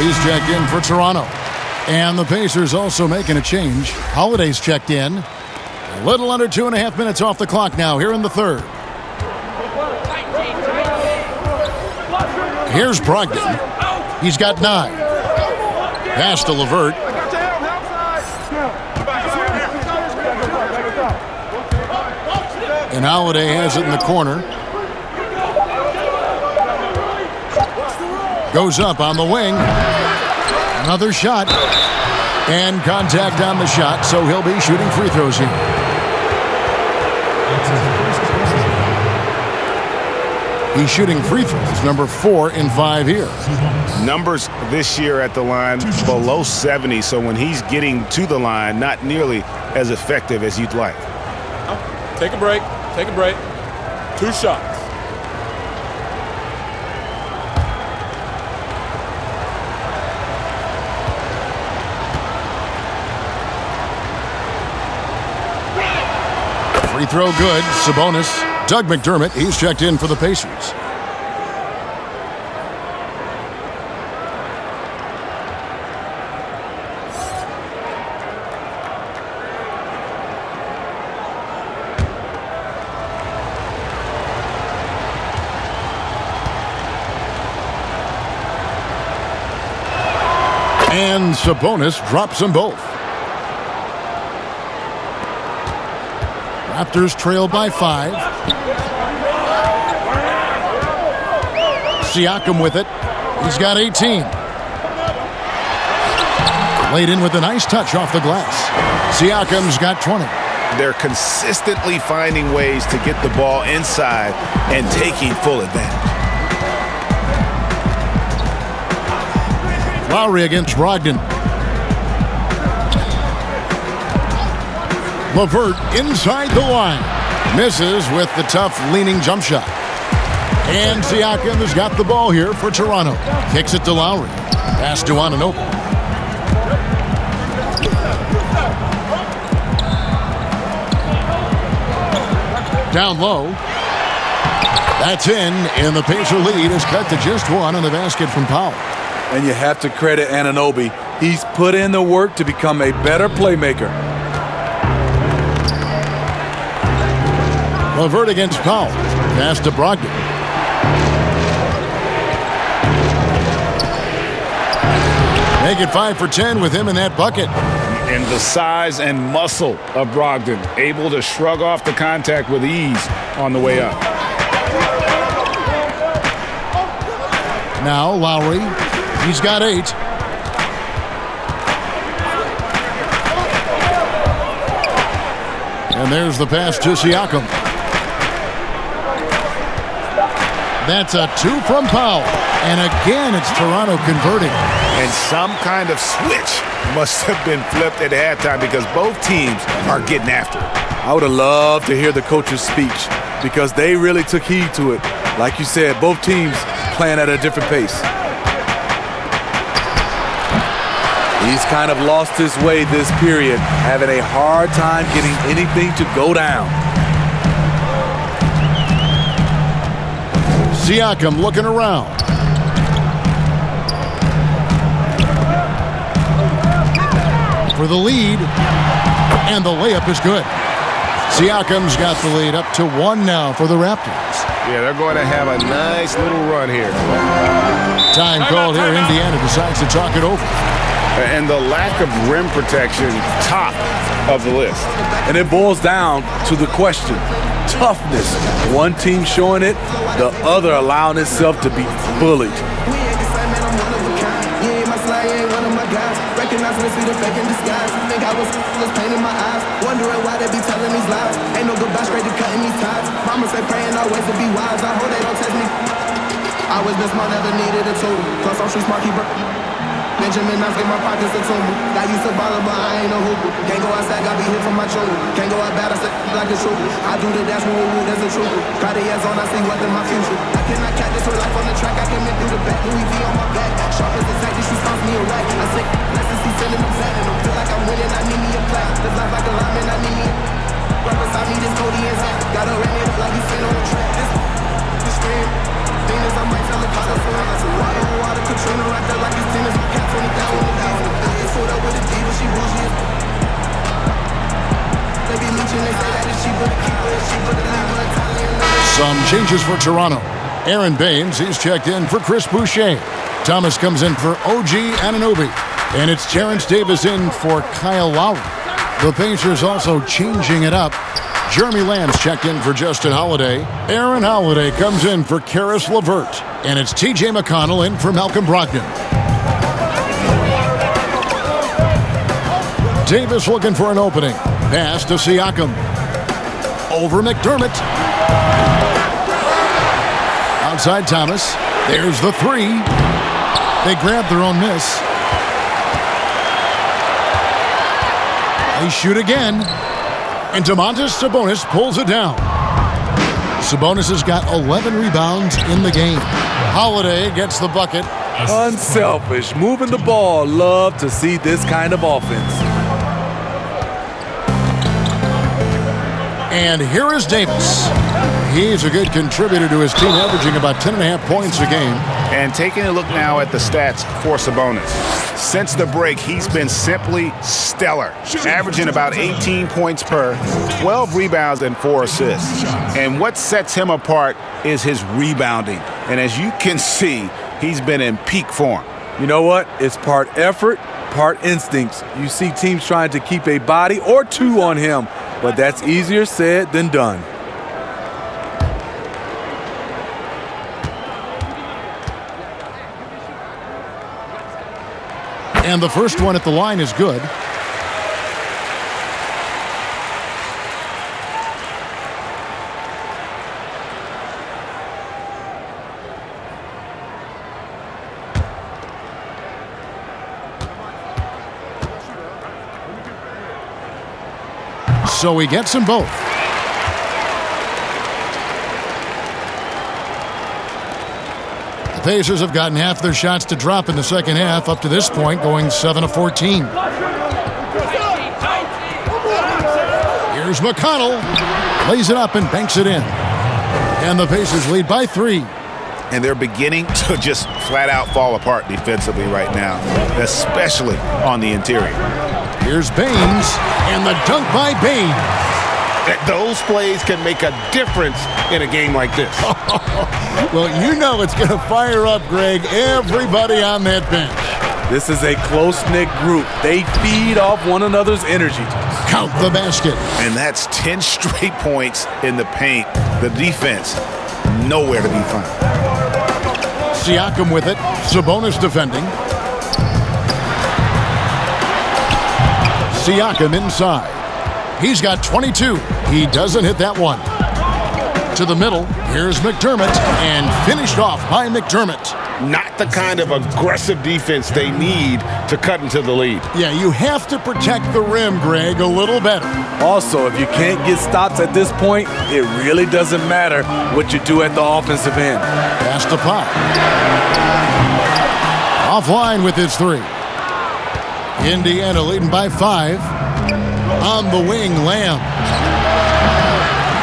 he's checked in for Toronto. And the Pacers also making a change. Holiday's checked in. A little under 2.5 minutes off the clock now here in the third. Here's Brogdon. He's got 9. Pass to LeVert. And Holiday has it in the corner. Goes up on the wing. Another shot. And contact on the shot, so he'll be shooting free throws here. He's shooting free throws, number 4 in 5 here. Numbers this year at the line below 70, so when he's getting to the line, not nearly as effective as you'd like. Take a break. Take a break. 2 shots. Free throw good. Sabonis. Doug McDermott, he's checked in for the Pacers. And Sabonis drops them both. Raptors trail by 5. Siakam with it. He's got 18. Laid in with a nice touch off the glass. Siakam's got 20. They're consistently finding ways to get the ball inside and taking full advantage. Lowry against Brogdon. LeVert inside the line. Misses with the tough leaning jump shot. And Siakam has got the ball here for Toronto. Kicks it to Lowry. Pass to Anunoby. Down low. That's in, and the Pacer lead is cut to just 1 on the basket from Powell. And you have to credit Anunoby. He's put in the work to become a better playmaker. LeVert against Powell. Pass to Brogdon. Make it 5 for 10 with him in that bucket. And the size and muscle of Brogdon, able to shrug off the contact with ease on the way up. Now Lowry. He's got 8. And there's the pass to Siakam. That's a 2 from Powell. And again, it's Toronto converting. And some kind of switch must have been flipped at halftime because both teams are getting after it. I would have loved to hear the coach's speech because they really took heed to it. Like you said, both teams playing at a different pace. He's kind of lost his way this period, having a hard time getting anything to go down. Siakam looking around. For the lead, and the layup is good. Siakam's got the lead up to 1 now for the Raptors. Yeah, they're going to have a nice little run here. Time called here. Indiana decides to talk it over. And the lack of rim protection, top of the list. And it boils down to the question, toughness. One team showing it, the other allowing itself to be bullied. Recognize me, see the fake in disguise. Think I was pain in my eyes. Wondering why they be telling these lies. Ain't no goodbye, straight to cutting these ties. Mama say praying always to be wise. I hope they don't test me. I always been smart, never needed a tool. Plus I'm street smart, keeper. Benjamin, I get my pockets a tumble. I used to bother, but I ain't no hooper. Can't go outside, got be hit from my shoulder. Can't go out bad, I step like a trooper. I do the dash, woo, that's a trooper. Cartier's on, I see what's in my future. I cannot catch this with life on the track. I came in through the back, Louis V on my back. Sharp as the tactic, she stomps me a rack. I say, lessons, he's sending them fat. And I feel like I'm winning, I need me a plaque. Live life like a lineman, I need me a... Right beside me, this Cody and Zach. Gotta ram it like he's sitting on the track. This scream. Venus, I might tell the colors for us. Water, Katrina, right there like his team is my cat. Some changes for Toronto. Aaron Baines, he's checked in for Chris Boucher. Thomas comes in for OG Anunoby. And it's Terrence Davis in for Kyle Lowry. The Pacers also changing it up. Jeremy Lamb's checked in for Justin Holiday. Aaron Holiday comes in for Karis LeVert. And it's TJ McConnell in for Malcolm Brogdon. Davis looking for an opening. Pass to Siakam. Over McDermott. Outside Thomas. There's the three. They grab their own miss. They shoot again. And Domantas Sabonis pulls it down. Sabonis has got 11 rebounds in the game. Holiday gets the bucket. Unselfish, moving the ball. Love to see this kind of offense. And here is Davis. He's a good contributor to his team, averaging about 10.5 points a game. And taking a look now at the stats for Sabonis. Since the break, he's been simply stellar, averaging about 18 points per, 12 rebounds, and 4 assists. And what sets him apart is his rebounding. And as you can see, he's been in peak form. You know what? It's part effort, part instincts. You see teams trying to keep a body or two on him, but that's easier said than done. And the first one at the line is good. So he gets them both. The Pacers have gotten half their shots to drop in the second half, up to this point, going 7 of 14. Here's McConnell. Lays it up and banks it in. And the Pacers lead by 3. And they're beginning to just flat out fall apart defensively right now, especially on the interior. Here's Baines, and the dunk by Baines. Those plays can make a difference in a game like this. Well, you know it's going to fire up, Greg, everybody on that bench. This is a close-knit group. They feed off one another's energy. Count the basket. And that's 10 straight points in the paint. The defense, nowhere to be found. Siakam with it. Sabonis defending. Siakam inside. He's got 22. He doesn't hit that one. To the middle. Here's McDermott. And finished off by McDermott. Not the kind of aggressive defense they need to cut into the lead. Yeah, you have to protect the rim, Greg, a little better. Also, if you can't get stops at this point, it really doesn't matter what you do at the offensive end. Pass to Pop. Offline with his 3. Indiana leading by 5. On the wing, Lamb.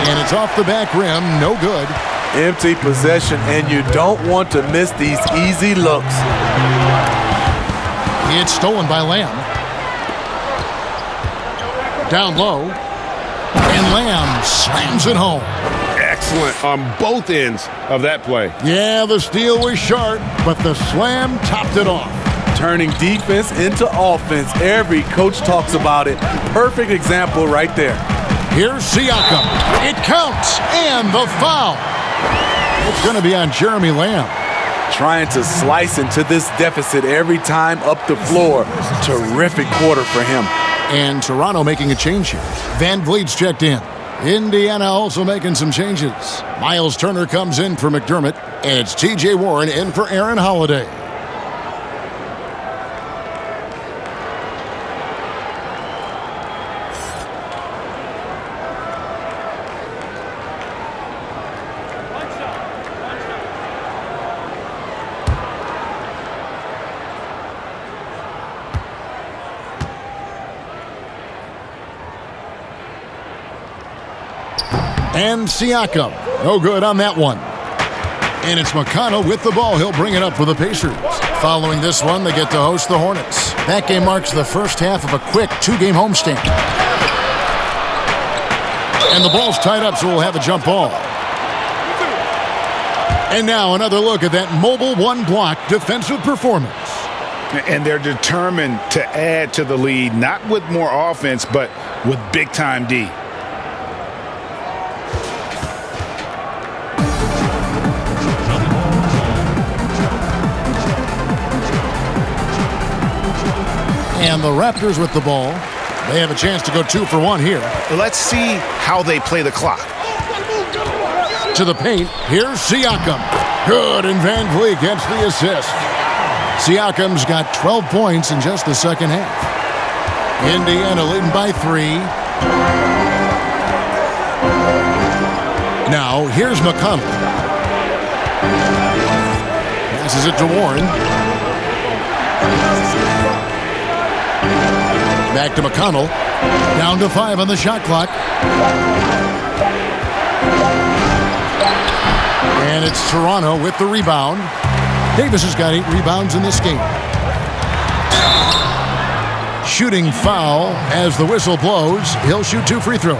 And it's off the back rim, no good. Empty possession, and you don't want to miss these easy looks. It's stolen by Lamb. Down low. And Lamb slams it home. Excellent on both ends of that play. Yeah, the steal was sharp, but the slam topped it off. Turning defense into offense. Every coach talks about it. Perfect example right there. Here's Siakam. It counts, and the foul. It's going to be on Jeremy Lamb. Trying to slice into this deficit every time up the floor. Terrific quarter for him. And Toronto making a change here. Van Vliet's checked in. Indiana also making some changes. Miles Turner comes in for McDermott, and it's T.J. Warren in for Aaron Holiday. And Siakam, no good on that one. And it's McConnell with the ball. He'll bring it up for the Pacers. Following this one, they get to host the Hornets. That game marks the first half of a quick 2-game homestand. And the ball's tied up, so we'll have a jump ball. And now another look at that mobile one-block defensive performance. And they're determined to add to the lead, not with more offense, but with big-time D. And the Raptors with the ball. They have a chance to go 2 for 1 here. Let's see how they play the clock. To the paint. Here's Siakam. Good, and Van Vliet gets the assist. Siakam's got 12 points in just the second half. Indiana leading by 3. Now, here's McConnell. Passes it to Warren. Back to McConnell. Down to 5 on the shot clock. And it's Toronto with the rebound. Davis has got 8 rebounds in this game. Shooting foul as the whistle blows. He'll shoot 2 free throws.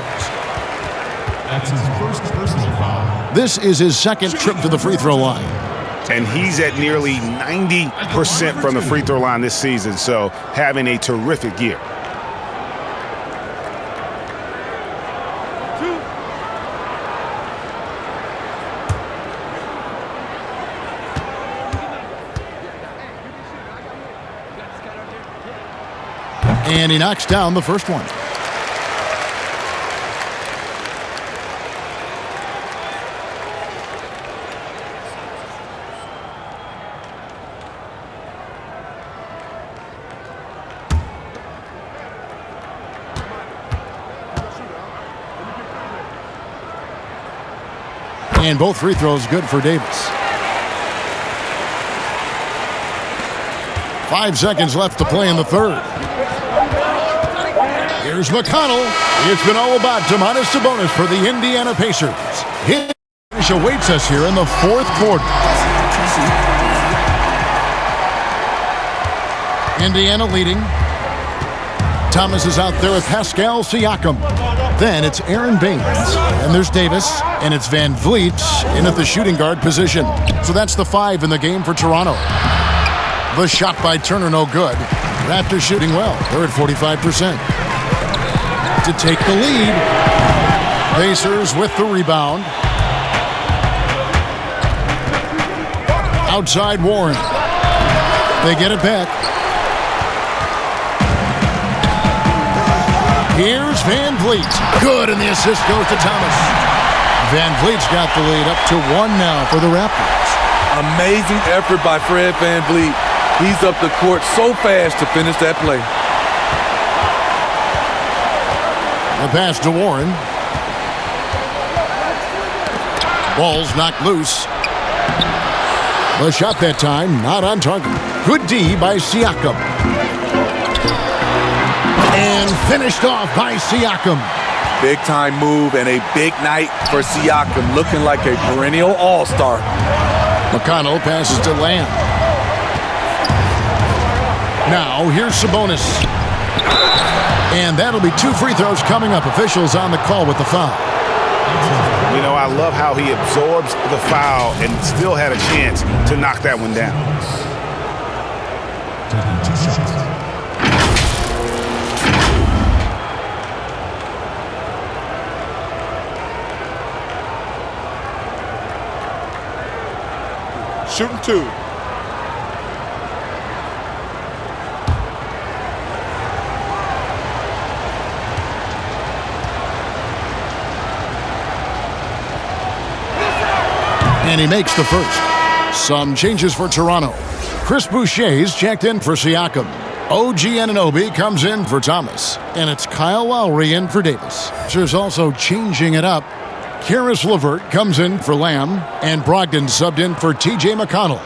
That's his first personal foul. This is his second trip to the free throw line. And he's at nearly 90% from the free throw line this season, so having a terrific year. And he knocks down the first one. And both free throws good for Davis. 5 seconds left to play in the third. Here's McConnell. It's been all about Domantas Sabonis for the Indiana Pacers. His finish awaits us here in the fourth quarter. Indiana leading. Thomas is out there with Pascal Siakam. Then it's Aaron Baines. And there's Davis. And it's Van Vliet in at the shooting guard position. So that's the 5 in the game for Toronto. The shot by Turner, no good. Raptors shooting well. They're at 45%. To take the lead. Pacers with the rebound. Outside Warren. They get it back. Here's Van Vliet. Good, and the assist goes to Thomas. Van Vliet's got the lead up to 1 now for the Raptors. Amazing effort by Fred Van Vliet. He's up the court so fast to finish that play. The pass to Warren. Ball's knocked loose. The shot that time, not on target. Good D by Siakam. And finished off by Siakam. Big time move and a big night for Siakam, looking like a perennial all-star. McConnell passes to Lamb. Now, here's Sabonis. And that'll be 2 free throws coming up. Officials on the call with the foul. You know, I love how he absorbs the foul and still had a chance to knock that one down. Taking 2 shots. Shooting 2. And he makes the first. Some changes for Toronto. Chris Boucher's checked in for Siakam. OG Anunoby comes in for Thomas. And it's Kyle Lowry in for Davis. There's also changing it up. Karis LeVert comes in for Lamb. And Brogdon subbed in for TJ McConnell.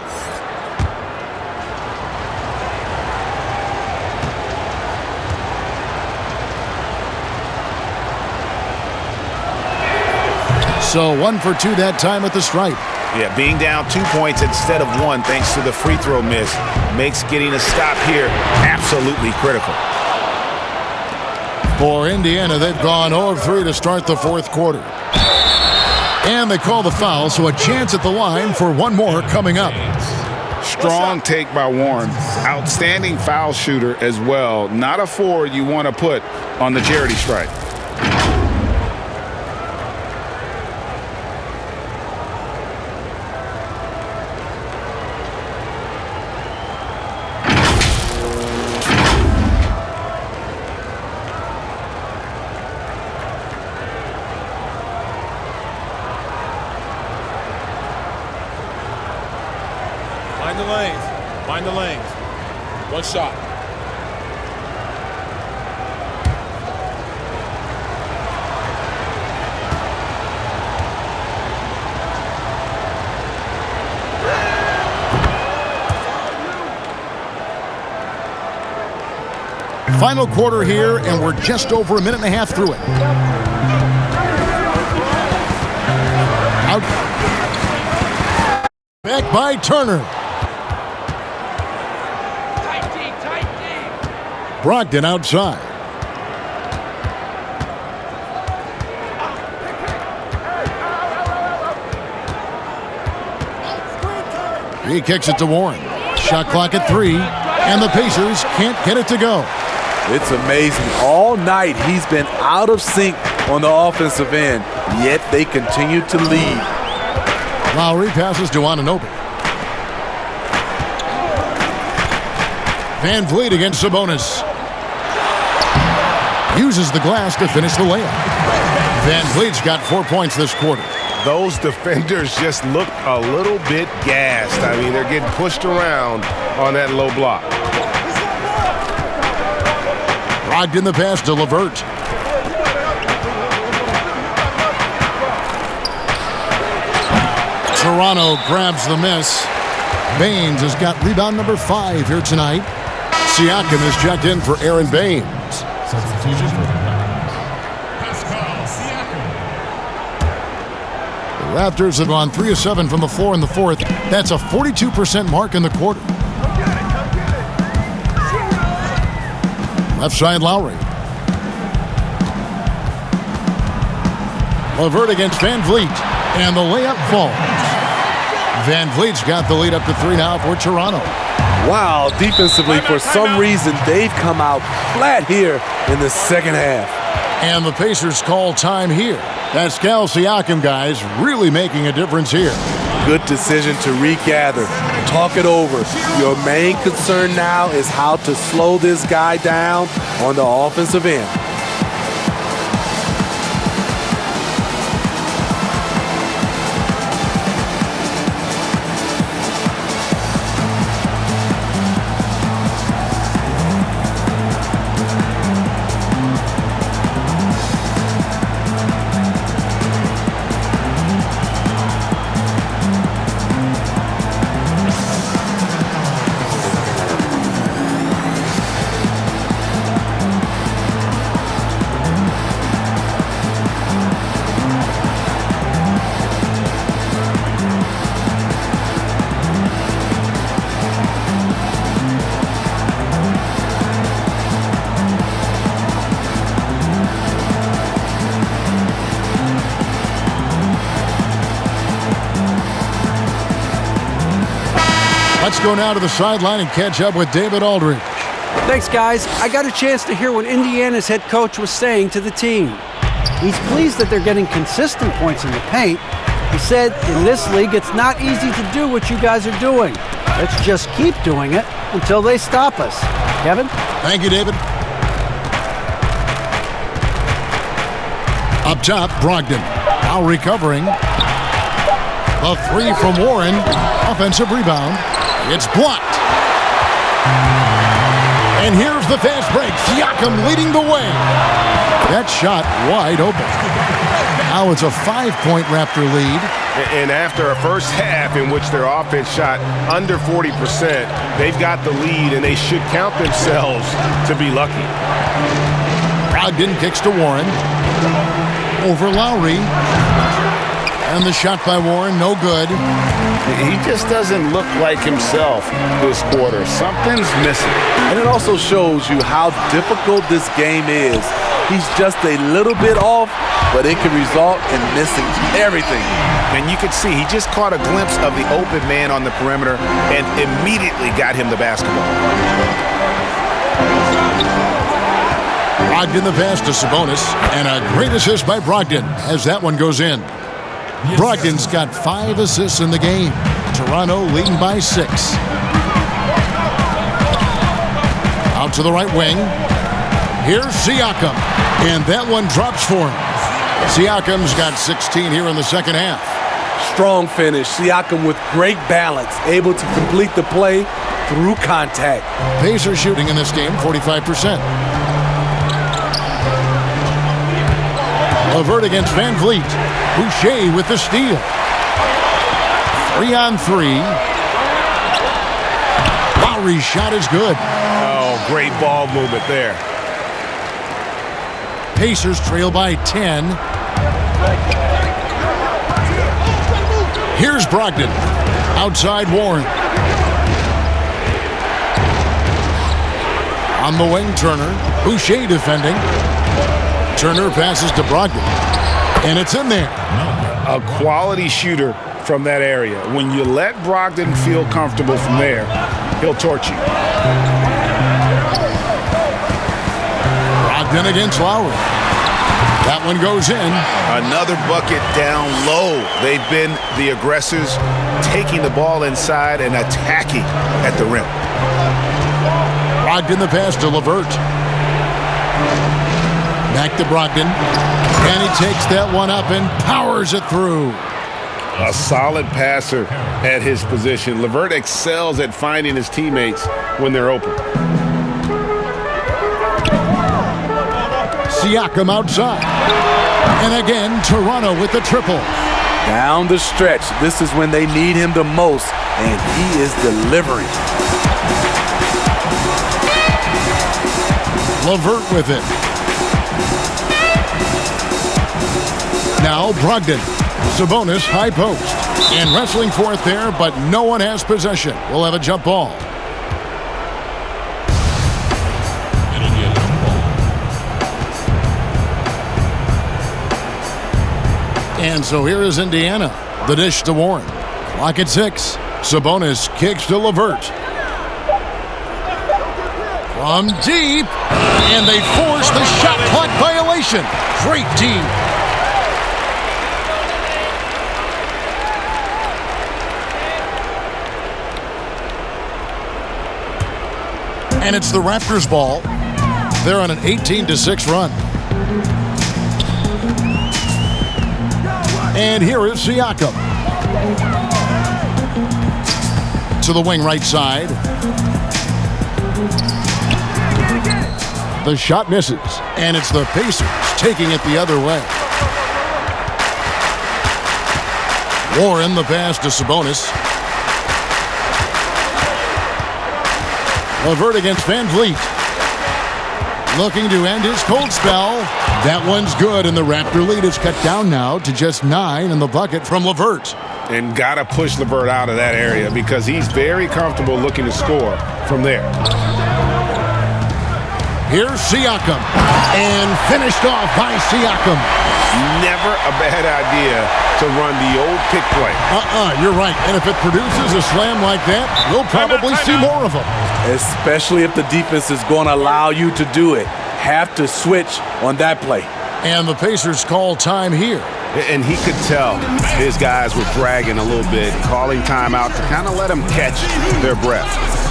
So 1 for 2 that time at the stripe. Yeah, being down 2 points instead of 1 thanks to the free throw miss makes getting a stop here absolutely critical. For Indiana, they've gone 0 of 3 to start the fourth quarter. And they call the foul, so a chance at the line for one more coming up. Strong take by Warren. Outstanding foul shooter as well. Not a forward you want to put on the charity stripe. Find the lanes. Find the lanes. One shot. Final quarter here, and we're just over a minute and a half through it. Out. Back by Turner. Brogdon outside. He kicks it to Warren. Shot clock at 3, and the Pacers can't get it to go. It's amazing. All night he's been out of sync on the offensive end, yet they continue to lead. Lowry passes to Anunoby. Van Vliet against Sabonis. Uses the glass to finish the layup. Van Vliet's got 4 points this quarter. Those defenders just look a little bit gassed. I mean, they're getting pushed around on that low block. Brogdon the pass to LeVert. Toronto grabs the miss. Baines has got rebound number 5 here tonight. Siakam is checked in for Aaron Baines. Substitution for Pascal Siakam. The Raptors have gone 3 of 7 from the floor in the fourth. That's a 42% mark in the quarter. Left side Lowry. LeVert against Van Vliet, and the layup falls. Van Vliet's got the lead up to 3 now for Toronto. Wow, defensively, for some reason, they've come out flat here in the second half. And the Pacers call time here. Pascal Siakam, guys, really making a difference here. Good decision to regather, talk it over. Your main concern now is how to slow this guy down on the offensive end. Let's go now to the sideline and catch up with David Aldridge. Thanks, guys. I got a chance to hear what Indiana's head coach was saying to the team. He's pleased that they're getting consistent points in the paint. He said, in this league, it's not easy to do what you guys are doing. Let's just keep doing it until they stop us. Kevin? Thank you, David. Up top, Brogdon. Now recovering. A 3 from Warren. Offensive rebound. It's blocked. And here's the fast break. Siakam leading the way. That shot wide open. Now it's a 5-point Raptor lead. And after a first half in which their offense shot under 40%, they've got the lead, and they should count themselves to be lucky. Brogdon kicks to Warren. Over Lowry. And the shot by Warren, no good. He just doesn't look like himself this quarter. Something's missing. And it also shows you how difficult this game is He's just a little bit off, but it can result in missing everything. And you could see he just caught a glimpse of the open man on the perimeter and immediately got him the basketball. Brogdon the pass to Sabonis, and a great assist by Brogdon as that one goes in. Brogdon's got 5 assists in the game. Toronto leading by 6. Out to the right wing. Here's Siakam, and that one drops for him. Siakam's got 16 here in the second half. Strong finish. Siakam with great balance, able to complete the play through contact. Pacers shooting in this game 45%. LeVert against Van Vliet. Boucher with the steal. 3-on-3. Lowry's shot is good. Oh, great ball movement there. Pacers trail by 10. Here's Brogdon. Outside Warren. On the wing, Turner. Boucher defending. Turner passes to Brogdon. And it's in there. A quality shooter from that area. When you let Brogdon feel comfortable from there, he'll torch you. Brogdon against Lowry. That one goes in. Another bucket down low. They've been the aggressors, taking the ball inside and attacking at the rim. Brogdon the pass to LeVert. Back to Brogdon. And he takes that one up and powers it through. A solid passer at his position. LeVert excels at finding his teammates when they're open. Siakam outside. And again, Toronto with the triple. Down the stretch, this is when they need him the most, and he is delivering. LeVert with it. Now Brogdon. Sabonis high post. And wrestling for it there, but no one has possession. We'll have a jump ball. And so here is Indiana. The dish to Warren. Clock at 6. Sabonis kicks to LeVert. From deep. And they force the shot clock violation. Great D. And it's the Raptors ball. They're on an 18-6 run. And here is Siakam. To the wing right side. The shot misses. And it's the Pacers taking it the other way. Warren the pass to Sabonis. LeVert against Van Vliet. Looking to end his cold spell. That one's good, and the Raptor lead is cut down now to just 9 in the bucket from LeVert. And got to push LeVert out of that area because he's very comfortable looking to score from there. Here's Siakam. And finished off by Siakam. Never a bad idea to run the old pick play. You're right. And if it produces a slam like that, we'll probably see more of them. Especially if the defense is going to allow you to do it. Have to switch on that play. And the Pacers call time here. And he could tell his guys were dragging a little bit, calling timeout to kind of let them catch their breath.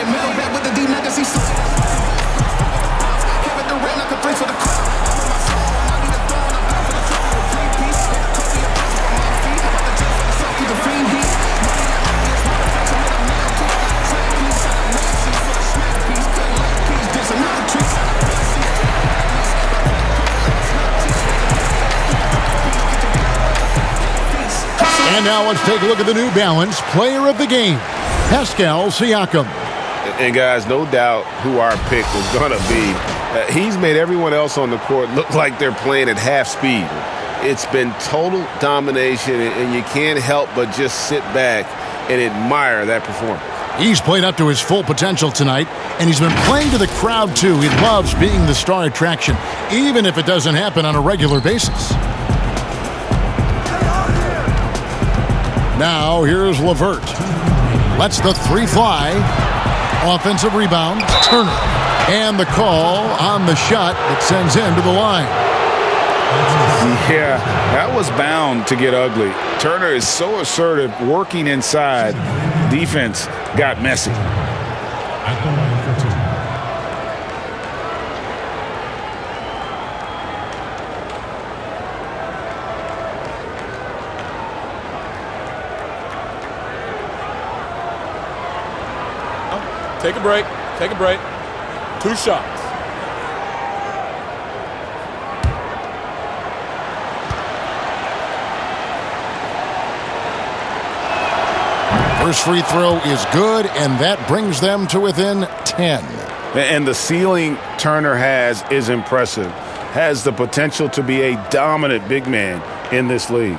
Middle And now let's take a look at the New Balance player of the game, Pascal Siakam. And guys, no doubt who our pick was going to be. He's made everyone else on the court look like they're playing at half speed. It's been total domination, and you can't help but just sit back and admire that performance. He's played up to his full potential tonight, and he's been playing to the crowd, too. He loves being the star attraction, even if it doesn't happen on a regular basis. Now, here's LeVert. Lets the three fly. Offensive rebound, Turner. And the call on the shot that sends him to the line. Yeah, that was bound to get ugly. Turner is so assertive, working inside. Defense got messy. At the line for two. Take a break. Take a break. 2 shots. First free throw is good, and that brings them to within 10. And the ceiling Turner has is impressive. Has the potential to be a dominant big man in this league.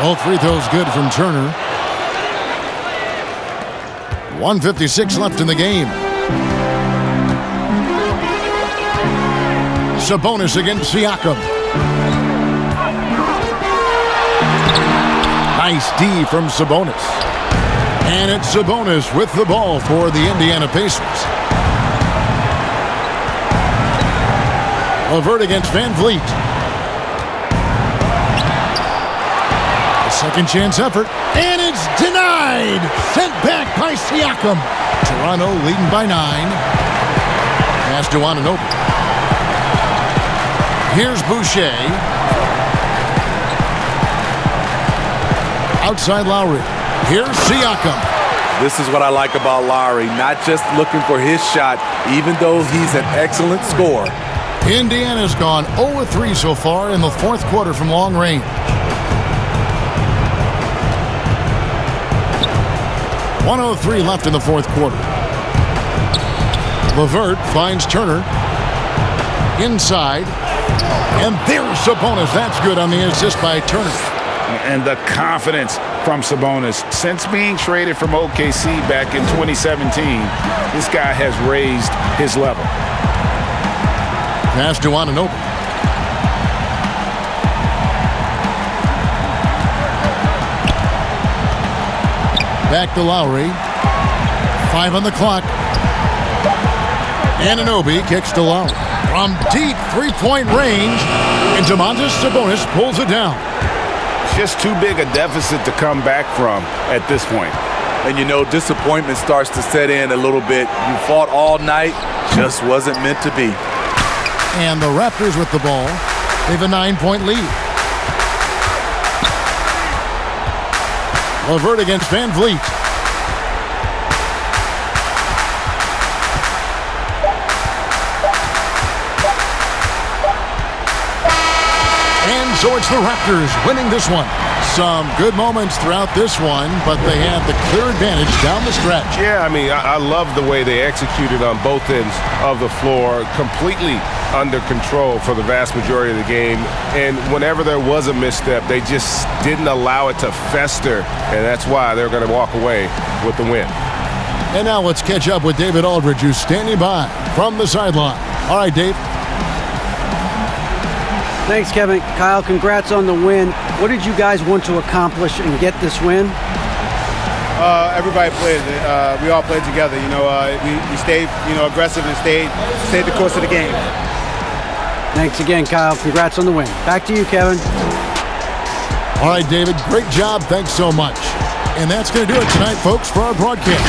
Both free throws good from Turner. 1:56 left in the game. Sabonis against Siakam. Nice D from Sabonis. And it's Sabonis with the ball for the Indiana Pacers. LeVert against Van Vliet. Second chance effort, and it's denied. Sent back by Siakam. Toronto leading by 9. Pass to Anunoby. Here's Boucher. Outside Lowry. Here's Siakam. This is what I like about Lowry. Not just looking for his shot, even though he's an excellent scorer. Indiana's gone 0-3 so far in the fourth quarter from long range. 1:03 left in the fourth quarter. LeVert finds Turner. Inside. And there's Sabonis. That's good on the assist by Turner. And the confidence from Sabonis. Since being traded from OKC back in 2017, this guy has raised his level. Pass to Anunoby. Back to Lowry. 5 on the clock. Anunoby kicks to Lowry. From deep three-point range, and Domantas Sabonis pulls it down. Just too big a deficit to come back from at this point. And you know, disappointment starts to set in a little bit. You fought all night, just wasn't meant to be. And the Raptors with the ball. They have a 9-point lead. LeVert against Van Vliet. And so it's the Raptors winning this one. Some good moments throughout this one, but they had the clear advantage down the stretch. Yeah, I mean, I love the way they executed on both ends of the floor, completely under control for the vast majority of the game. And whenever there was a misstep, they just didn't allow it to fester, and that's why they're going to walk away with the win. And now let's catch up with David Aldridge, who's standing by from the sideline. All right, Dave. Thanks, Kevin. Kyle, congrats on the win. What did you guys want to accomplish and get this win? Everybody played. We all played together. You know, we stayed, aggressive and stayed the course of the game. Thanks again, Kyle. Congrats on the win. Back to you, Kevin. All right, David. Great job. Thanks so much. And that's going to do it tonight, folks, for our broadcast.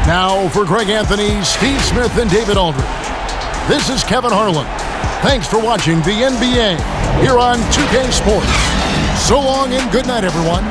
Now, for Greg Anthony, Steve Smith, and David Aldridge, this is Kevin Harlan. Thanks for watching the NBA here on 2K Sports. So long and good night, everyone.